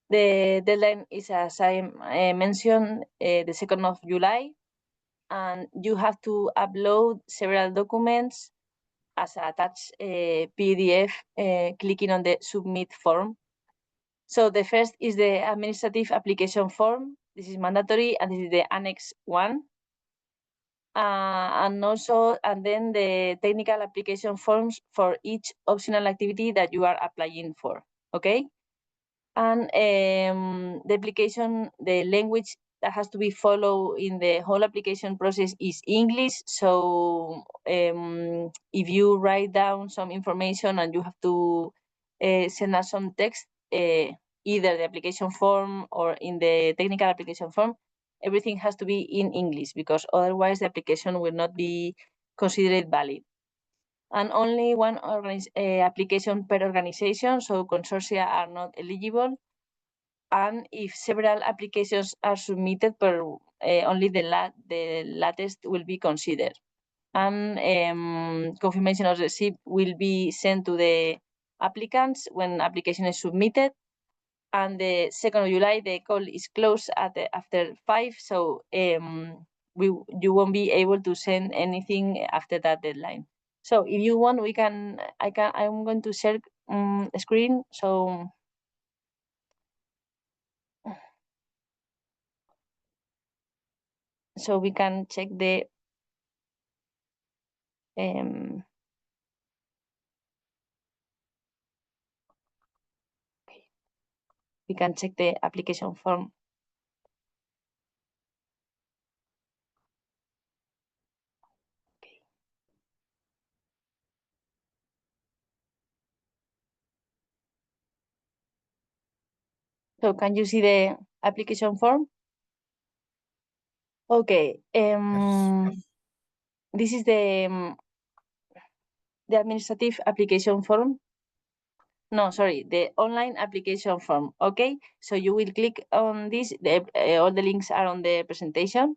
The deadline is, as I mentioned, the 2nd of July, and you have to upload several documents as attached PDF, clicking on the submit form. So the first is the administrative application form. This is mandatory, and this is the Annex 1. And then the technical application forms for each optional activity that you are applying for, okay? And the application, the language that has to be followed in the whole application process is English. So if you write down some information and you have to send us some text, either the application form or in the technical application form, everything has to be in English, because otherwise the application will not be considered valid. And only one application per organization, so consortia are not eligible. And if several applications are submitted, only the latest will be considered. And confirmation of receipt will be sent to the applicants when application is submitted. And the 2nd of July, the call is closed after 5, so you won't be able to send anything after that deadline. So if you want, I'm going to share screen, so we can check the we can check the application form. Okay. So can you see the application form? Okay. This is the administrative application form. No, sorry, the online application form. Okay, so you will click on this. All the links are on the presentation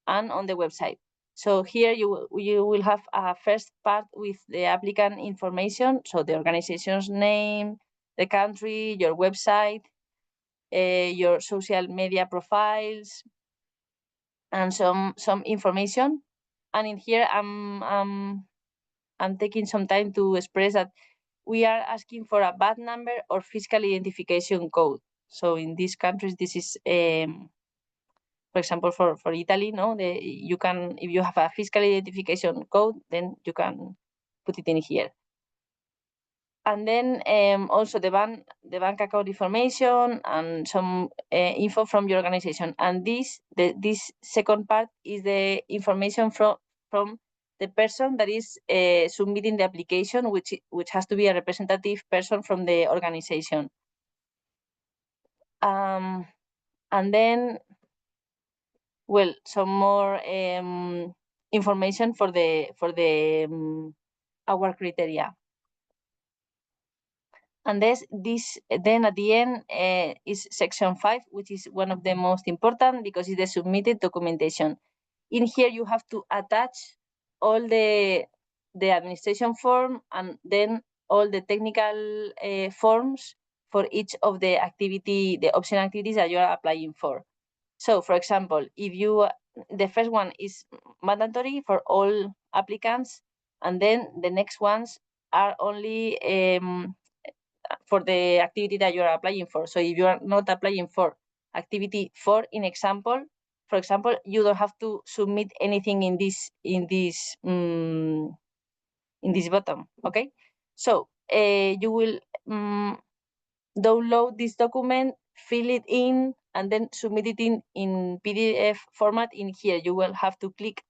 and on the website. So here you will have a first part with the applicant information, so the organization's name, the country, your website, your social media profiles, and some information. And in here, I'm taking some time to express that we are asking for a VAT number or fiscal identification code. So in these countries, this is, for example, for Italy, no, you can, if you have a fiscal identification code, then you can put it in here. And then also the bank account information and some info from your organization. And this second part is the information from the person that is submitting the application, which has to be a representative person from the organization. And then, well, some more information for our criteria. And then at the end is section 5, which is one of the most important because it's the submitted documentation. In here, you have to attach all the administration form and then all the technical forms for each of the optional activities that you are applying for. So, for example, if the first one is mandatory for all applicants, and then the next ones are only for the activity that you are applying for. So if you are not applying for activity 4, for example, you don't have to submit anything in this bottom. Okay, so you will download this document, fill it in, and then submit it in PDF format. In here, you will have to click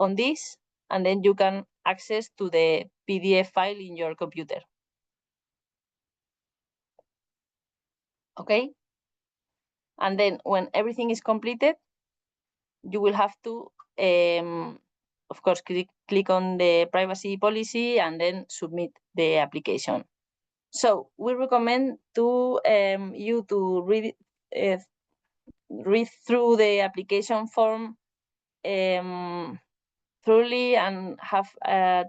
on this, and then you can access to the PDF file in your computer. Okay, and then when everything is completed, you will have to, of course, click on the privacy policy and then submit the application. So we recommend to you to read through the application form thoroughly and have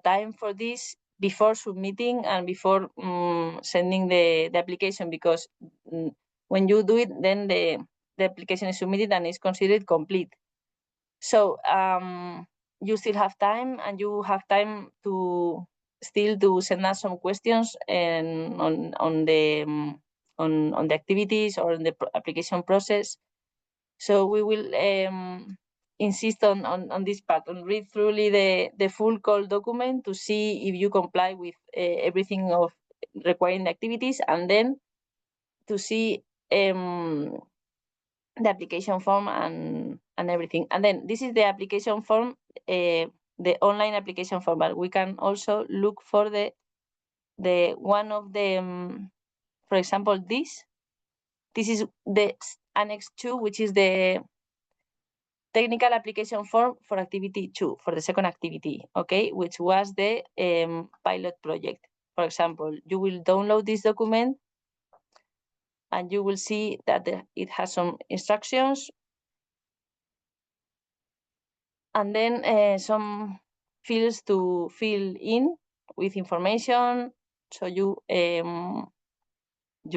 time for this before submitting and before sending the application, because when you do it, then the application is submitted and is considered complete. So you still have time, and you have time to still to send us some questions and on the activities or on the application process. So we will insist on this part, on read thoroughly the full call document to see if you comply with everything of requiring the activities, and then to see the application form and everything. And then this is the application form, the online application form, but we can also look for the one of the, for example, this is the Annex 2, which is the technical application form for activity 2, for the second activity, okay, which was the pilot project. For example, you will download this document and you will see that it has some instructions and then some fields to fill in with information. So you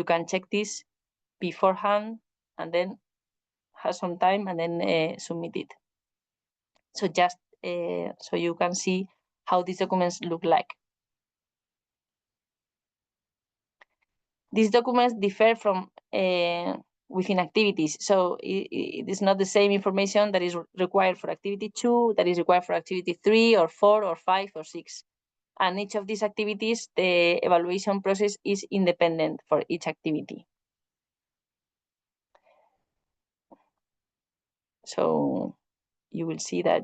can check this beforehand and then have some time and then submit it. So just so you can see how these documents look like. These documents differ from within activities. So it is not the same information that is required for activity 2, that is required for activity 3 or 4 or 5 or 6. And each of these activities, the evaluation process is independent for each activity. So you will see that.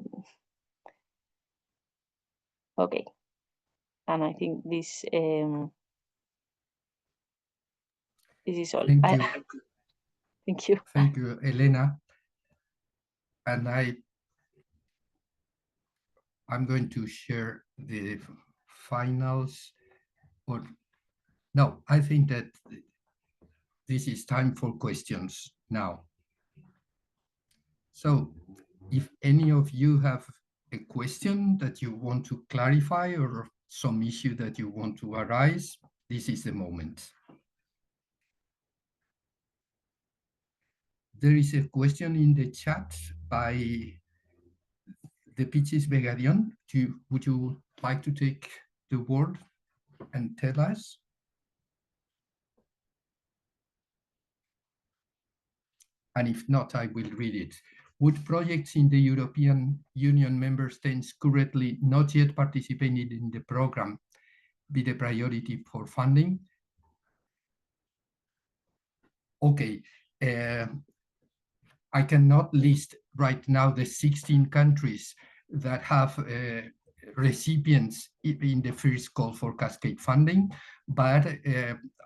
Okay. And I think this is all. Thank you. Thank you. Thank you, Elena. And I'm going to share the finals. Or no, I think that this is time for questions now. So if any of you have a question that you want to clarify or some issue that you want to arise, this is the moment. There is a question in the chat by the Pichis Begadion. Would you like to take the word and tell us? And if not, I will read it. Would projects in the European Union member states currently not yet participating in the program be the priority for funding? Okay, I cannot list right now the 16 countries that have recipients in the first call for Cascade funding, but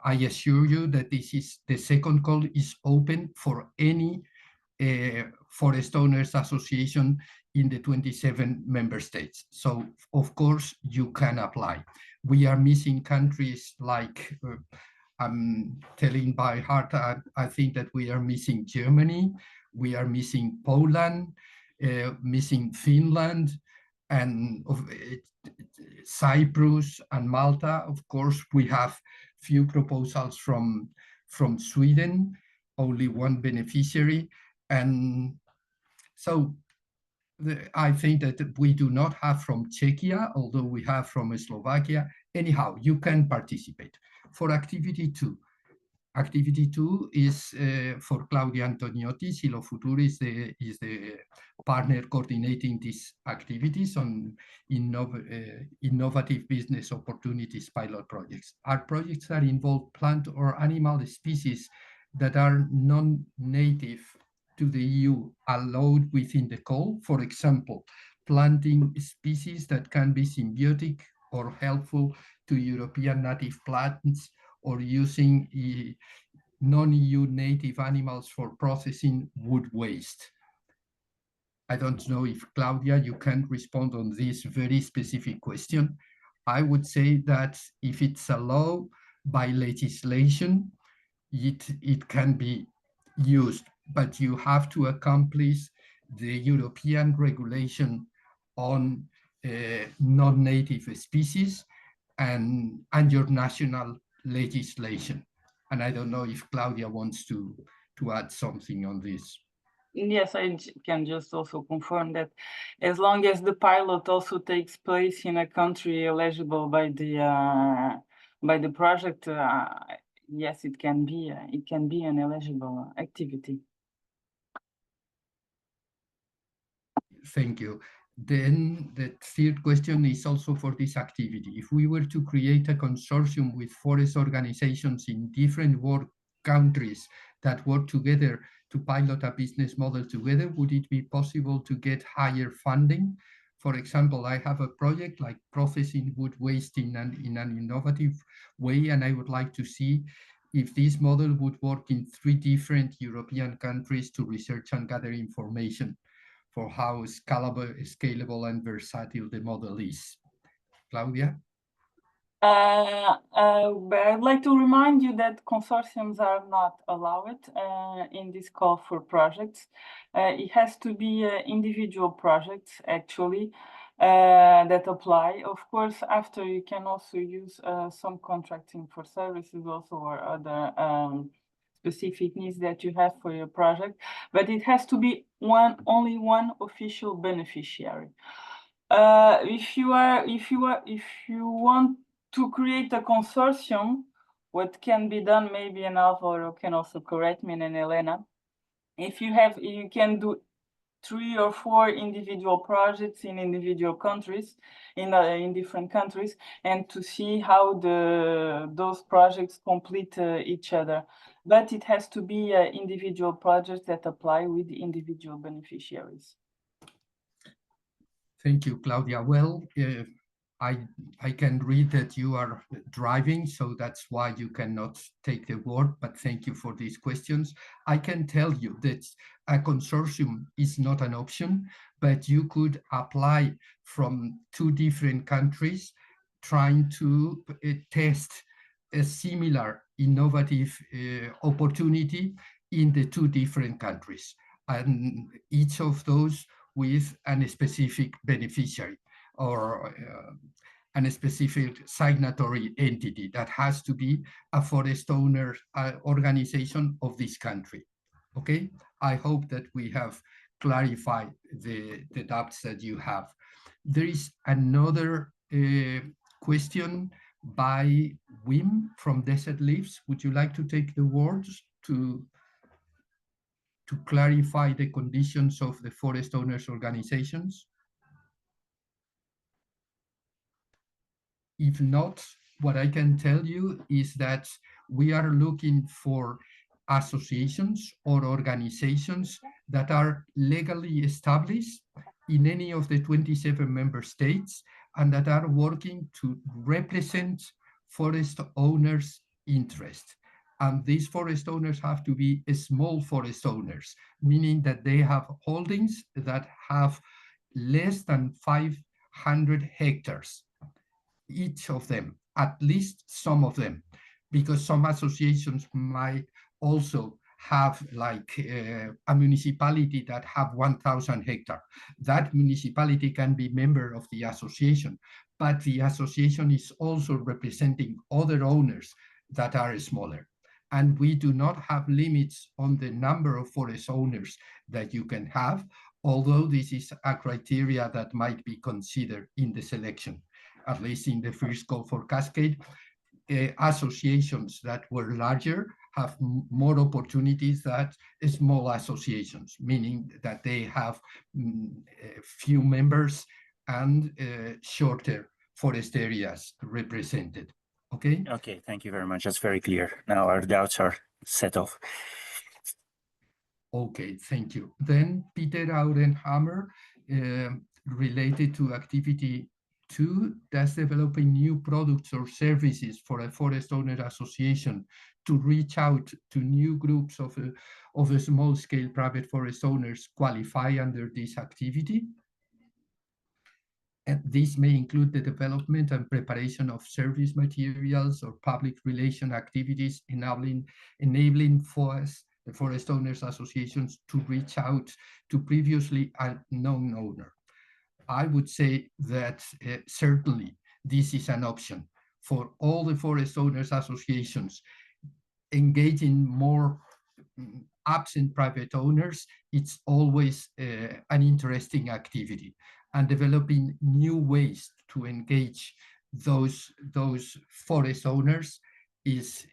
I assure you that this is the second call is open for any forest owners association in the 27 member states. So of course you can apply. We are missing countries like, I'm telling by heart, I think that we are missing Germany, we are missing Poland, missing Finland, and Cyprus and Malta. Of course, we have few proposals from Sweden, only one beneficiary. And so I think that we do not have from Czechia, although we have from Slovakia. Anyhow, you can participate. For activity 2. Activity 2 is for Claudia Antoniotti. Silo Futur is the partner coordinating these activities on innovative business opportunities pilot projects. Our projects that involve plant or animal species that are non-native to the EU allowed within the call. For example, planting species that can be symbiotic or helpful to European native plants, or using non-EU native animals for processing wood waste. I don't know if, Claudia, you can respond on this very specific question. I would say that if it's allowed by legislation, it can be used, but you have to accomplish the European regulation on non-native species and your national legislation. And I don't know if Claudia wants to add something on this. Yes, I can just also confirm that as long as the pilot also takes place in a country eligible by the project, yes, it can be an eligible activity. Thank you. Then the third question is also for this activity. If we were to create a consortium with forest organizations in different world countries that work together to pilot a business model together, would it be possible to get higher funding? For example, I have a project like processing wood waste in an innovative way, and I would like to see if this model would work in 3 different European countries to research and gather information for how scalable and versatile the model is. Claudia? But I'd like to remind you that consortiums are not allowed in this call for projects. It has to be individual projects, actually, that apply. Of course, after you can also use some contracting for services also, or other specific needs that you have for your project, but it has to be only one official beneficiary. If you want to create a consortium, what can be done, maybe, and Alvaro can also correct me, and Elena, you can do 3 or 4 individual projects in individual countries, in different countries, and to see how those projects complete each other. But it has to be individual projects that apply with the individual beneficiaries. Thank you, Claudia. Well, I can read that you are driving, so that's why you cannot take the word, but thank you for these questions. I can tell you that a consortium is not an option, but you could apply from 2 different countries trying to test a similar innovative opportunity in the 2 different countries, and each of those with a specific beneficiary or a specific signatory entity that has to be a forest owner organization of this country. Okay, I hope that we have clarified the doubts that you have. There is another question by Wim from Desert Leaves. Would you like to take the words to clarify the conditions of the forest owners organizations? If not, what I can tell you is that we are looking for associations or organizations that are legally established in any of the 27 member states and that are working to represent forest owners' interest. And these forest owners have to be small forest owners, meaning that they have holdings that have less than 500 hectares. Each of them, at least some of them, because some associations might also have like a municipality that have 1,000 hectares. That municipality can be member of the association, but the association is also representing other owners that are smaller. And we do not have limits on the number of forest owners that you can have, although this is a criteria that might be considered in the selection. At least in the first call for Cascade, associations that were larger have more opportunities than small associations, meaning that they have few members and shorter forest areas represented. Okay? Okay, thank you very much. That's very clear. Now our doubts are set off. Okay, thank you. Then Peter Aurenhammer, related to activity 2, that's developing new products or services for a forest owner association to reach out to new groups of small-scale private forest owners qualify under this activity. And this may include the development and preparation of service materials or public relation activities, enabling the forest owners associations to reach out to previously unknown owner. I would say that certainly this is an option for all the forest owners associations. engaging more absent private owners, it's always an interesting activity, and developing new ways to engage those forest owners is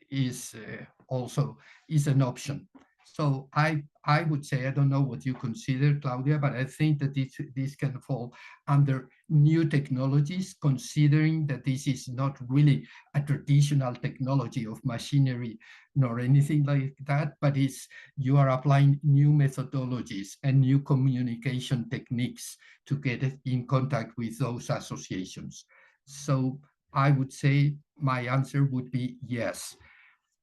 also an option. So I would say, I don't know what you consider, Claudia, but I think that this can fall under new technologies, considering that this is not really a traditional technology of machinery nor anything like that, but you are applying new methodologies and new communication techniques to get in contact with those associations. So I would say my answer would be yes.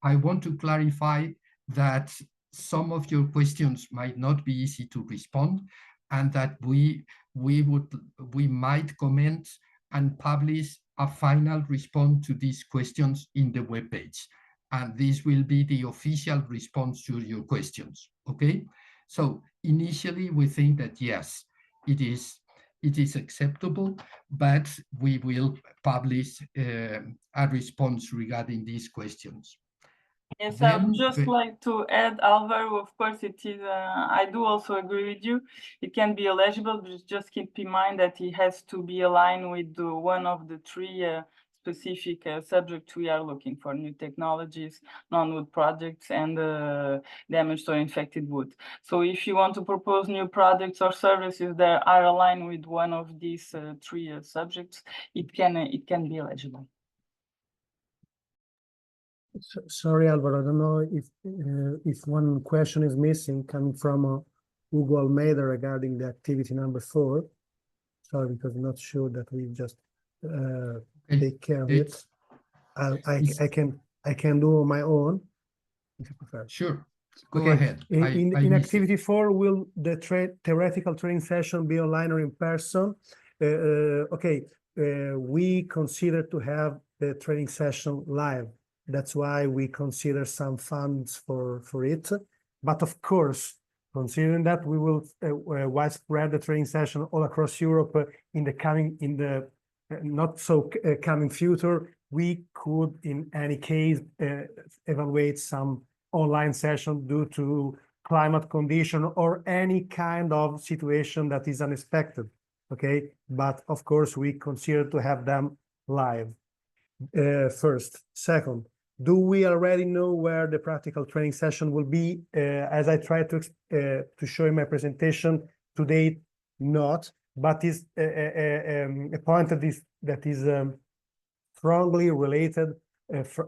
I want to clarify that some of your questions might not be easy to respond, and that we might comment and publish a final response to these questions in the webpage. And this will be the official response to your questions, okay? So initially we think that yes, it is acceptable, but we will publish a response regarding these questions. Yes, I would just like to add, Alvaro, of course, it is, I do also agree with you. It can be eligible, but just keep in mind that it has to be aligned with one of the three specific subjects we are looking for: new technologies, non-wood projects, and damaged or infected wood. So if you want to propose new products or services that are aligned with one of these three subjects, it can be eligible. Sorry, Alvaro, I don't know if one question is missing coming from Hugo Almeida regarding the activity number 4. Sorry, because I'm not sure that we just take care of it. I can do on my own, if you prefer. Sure, go ahead. In activity 4, will the theoretical training session be online or in person? We consider to have the training session live. That's why we consider some funds for it. But of course, considering that we will widespread the training session all across Europe in the not so coming future, we could in any case evaluate some online session due to climate condition or any kind of situation that is unexpected. Okay, but of course we consider to have them live. First. Second, do we already know where the practical training session will be? As I tried to show in my presentation today, not, but is a point that is strongly related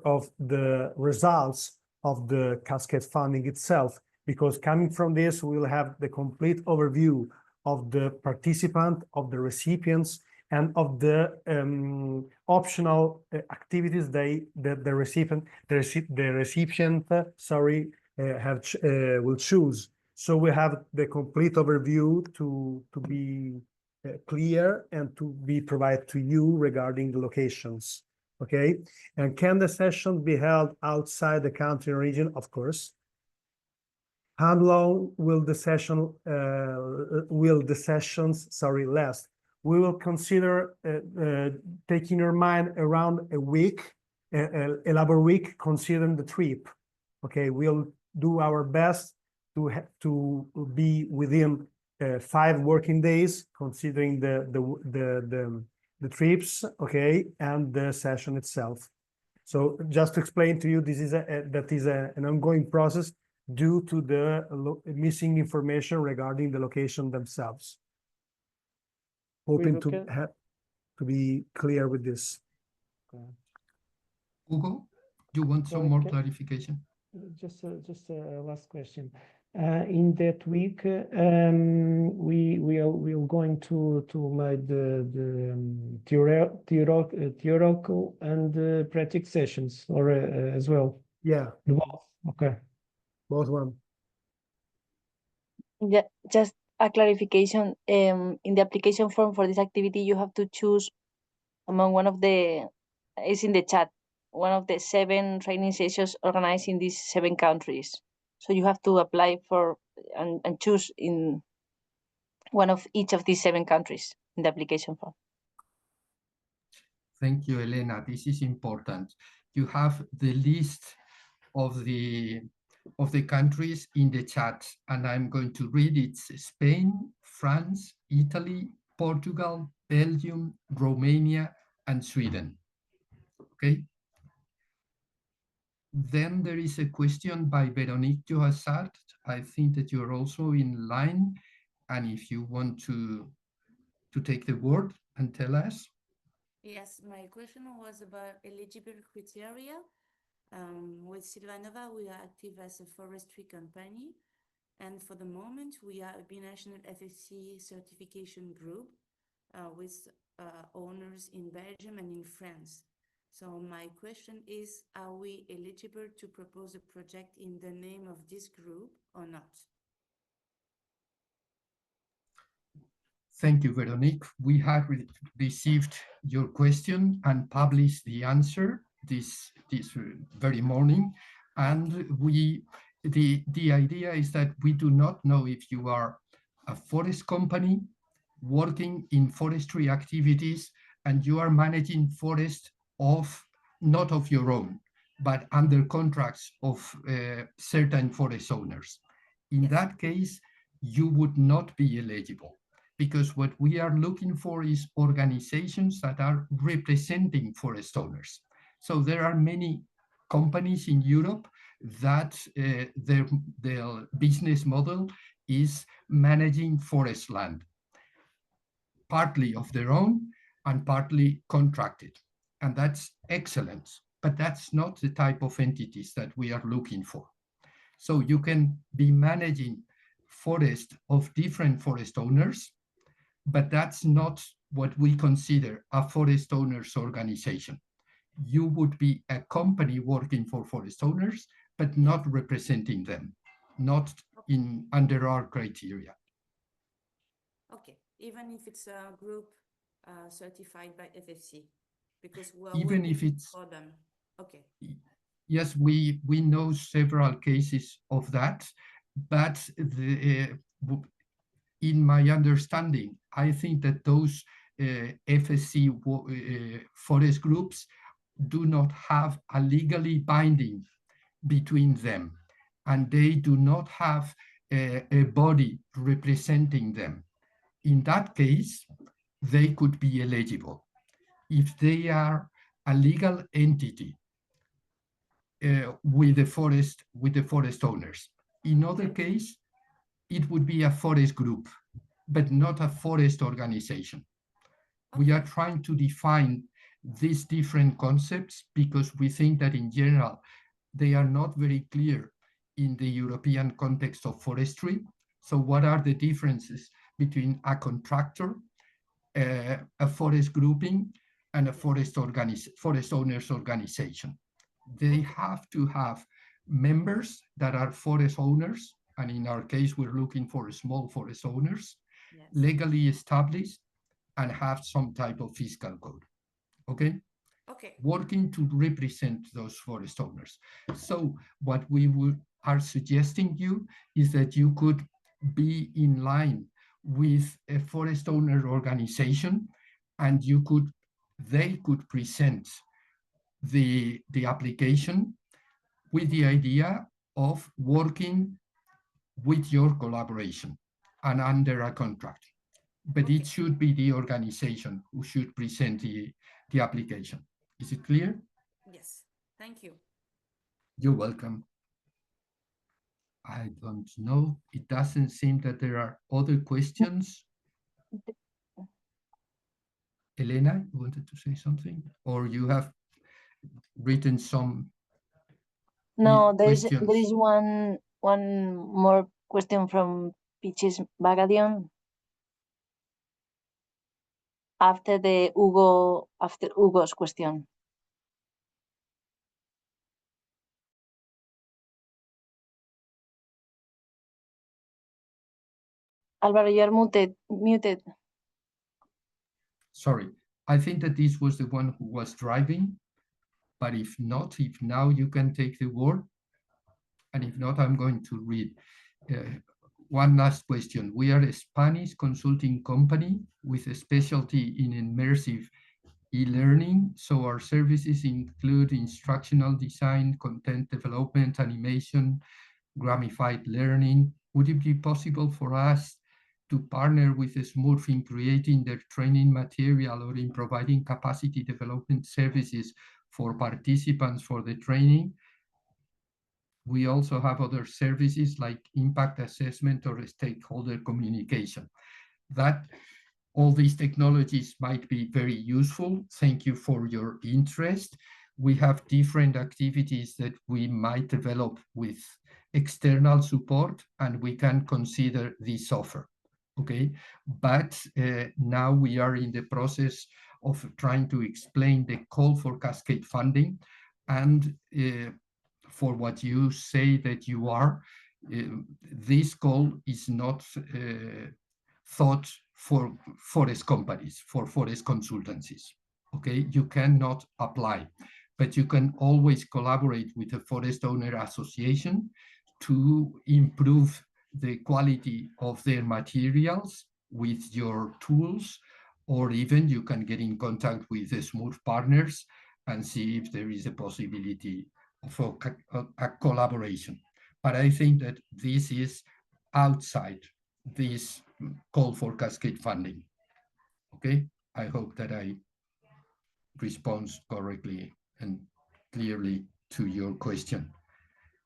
of the results of the Cascade Funding itself, because coming from this, we will have the complete overview of the participant, of the recipients, and of the optional activities that the recipient will choose. So we have the complete overview to be clear and to be provided to you regarding the locations. Okay, and can the session be held outside the country or region? Of course. How long will the sessions last? We will consider taking your mind around a week, elaborate week, considering the trip. Okay, we'll do our best to be within 5 working days, considering the trips, okay, and the session itself. So just to explain to you, this is an ongoing process due to the missing information regarding the location themselves. Hoping to be clear with this. Hugo, you want some more clarification? Just a last question. In that week, we are going to make the theoretical and practical sessions, or as well. Yeah. Both. Okay. Both one. Yeah, just a clarification. In the application form for this activity, you have to choose among it's in the chat, one of the 7 training sessions organized in these 7 countries. So you have to apply for and choose in one of each of these 7 countries in the application form. Thank you, Elena. This is important. You have the list of the countries in the chat, and I'm going to read it. Spain, France, Italy, Portugal, Belgium, Romania, and Sweden. Okay. Then there is a question by Veronique Johassart. I think that you're also in line, and if you want to take the word and tell us. Yes, my question was about eligible criteria. With Silvanova, we are active as a forestry company, and for the moment, we are a binational FSC certification group with owners in Belgium and in France. So my question is, are we eligible to propose a project in the name of this group or not? Thank you, Veronique. We have received your question and published the answer this very morning. And the idea is that we do not know if you are a forest company working in forestry activities and you are managing forest not of your own, but under contracts of certain forest owners. In that case, you would not be eligible, because what we are looking for is organizations that are representing forest owners. So there are many companies in Europe that their business model is managing forest land, partly of their own and partly contracted. And that's excellent, but that's not the type of entities that we are looking for. So you can be managing forest of different forest owners, but that's not what we consider a forest owners organization. You would be a company working for forest owners, but not representing them, not under our criteria. Okay, even if it's a group certified by FSC, because we're even working if it's for them. Okay. Yes, we know several cases of that, but in my understanding, I think that those FSC forest groups do not have a legally binding between them, and they do not have a body representing them. In that case, they could be eligible. If they are a legal entity with the forest owners. In other case, it would be a forest group, but not a forest organization. We are trying to define these different concepts because we think that in general, they are not very clear in the European context of forestry. So what are the differences between a contractor, a forest grouping, and a forest owners organization? They have to have members that are forest owners, and in our case, we're looking for small forest owners, legally established, and have some type of fiscal code. Okay? Okay. Working to represent those forest owners. So what we are suggesting you is that you could be in line with a forest owner organization, and they could present the application with the idea of working with your collaboration and under a contract. But it should be the organization who should present the application. Is it clear? Yes, thank you. You're welcome. I don't know. It doesn't seem that there are other questions. Elena, you wanted to say something? Or you have written some No, there is questions? one more question from Peaches Bagadion. After Hugo's question. Alvaro, you are muted. Sorry, I think that this was the one who was driving, but if not, if now you can take the word, and if not, I'm going to read. One last question. We are a Spanish consulting company with a specialty in immersive e-learning. So our services include instructional design, content development, animation, gamified learning. Would it be possible for us to partner with SMURF in creating their training material or in providing capacity development services for participants for the training? We also have other services like impact assessment or stakeholder communication. All these technologies might be very useful. Thank you for your interest. We have different activities that we might develop with external support, and we can consider this offer. Okay, but now we are in the process of trying to explain the call for Cascade funding, and for what you say that you are, this call is not thought for forest companies, for forest consultancies. Okay, you cannot apply, but you can always collaborate with a forest owner association to improve the quality of their materials with your tools, or even you can get in contact with the SMURF partners and see if there is a possibility of a collaboration. But I think that this is outside this call for Cascade funding. Okay, I hope that I respond correctly and clearly to your question.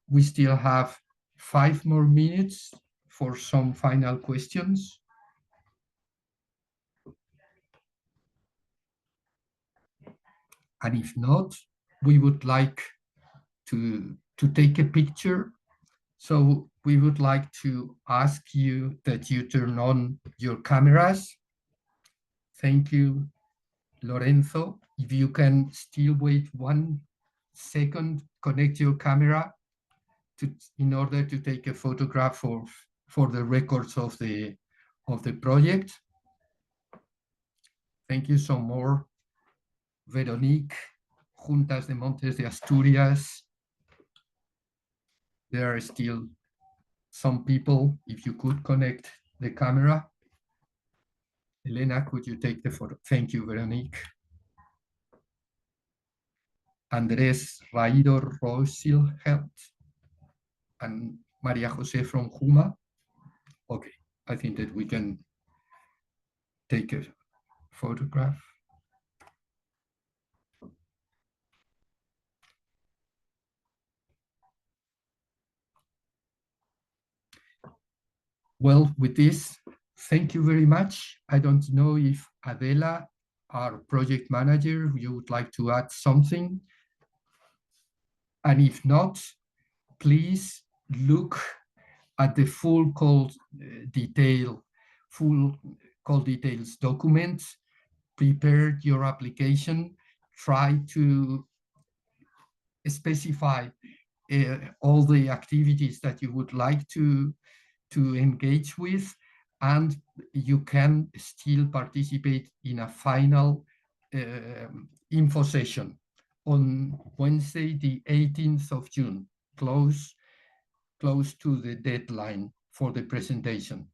We still have 5 more minutes for some final questions. And if not, we would like to take a picture. So we would like to ask you that you turn on your cameras. Thank you, Lorenzo. If you can still wait 1 second, connect your camera in order to take a photograph for the records of the project. Thank you so more. Veronique, Juntas de Montes de Asturias. There are still some people, if you could connect the camera. Elena, could you take the photo? Thank you, Veronique. Andrés Raido Rosilhelt and Maria Jose from Juma. Okay, I think that we can take a photograph. Well, with this, thank you very much. I don't know if Adela, our project manager, you would like to add something. And if not, please look at the full call details document, prepare your application, try to specify all the activities that you would like to engage with, and you can still participate in a final info session on Wednesday, the 18th of June, close to the deadline for the presentation.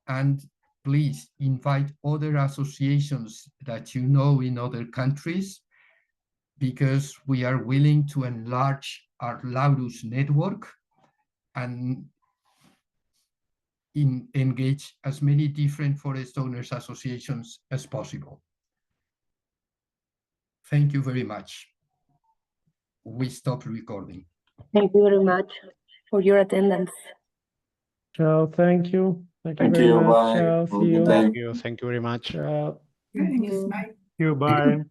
And please invite other associations that you know in other countries, because we are willing to enlarge our Laurus network and engage as many different forest owners associations as possible. Thank you very much. We stop recording. Thank you very much for your attendance. Ciao, thank you. Thank you, very much. bye. Ciao, Have a see good you. day. Thank you very much. Ciao. Thank you. You, bye.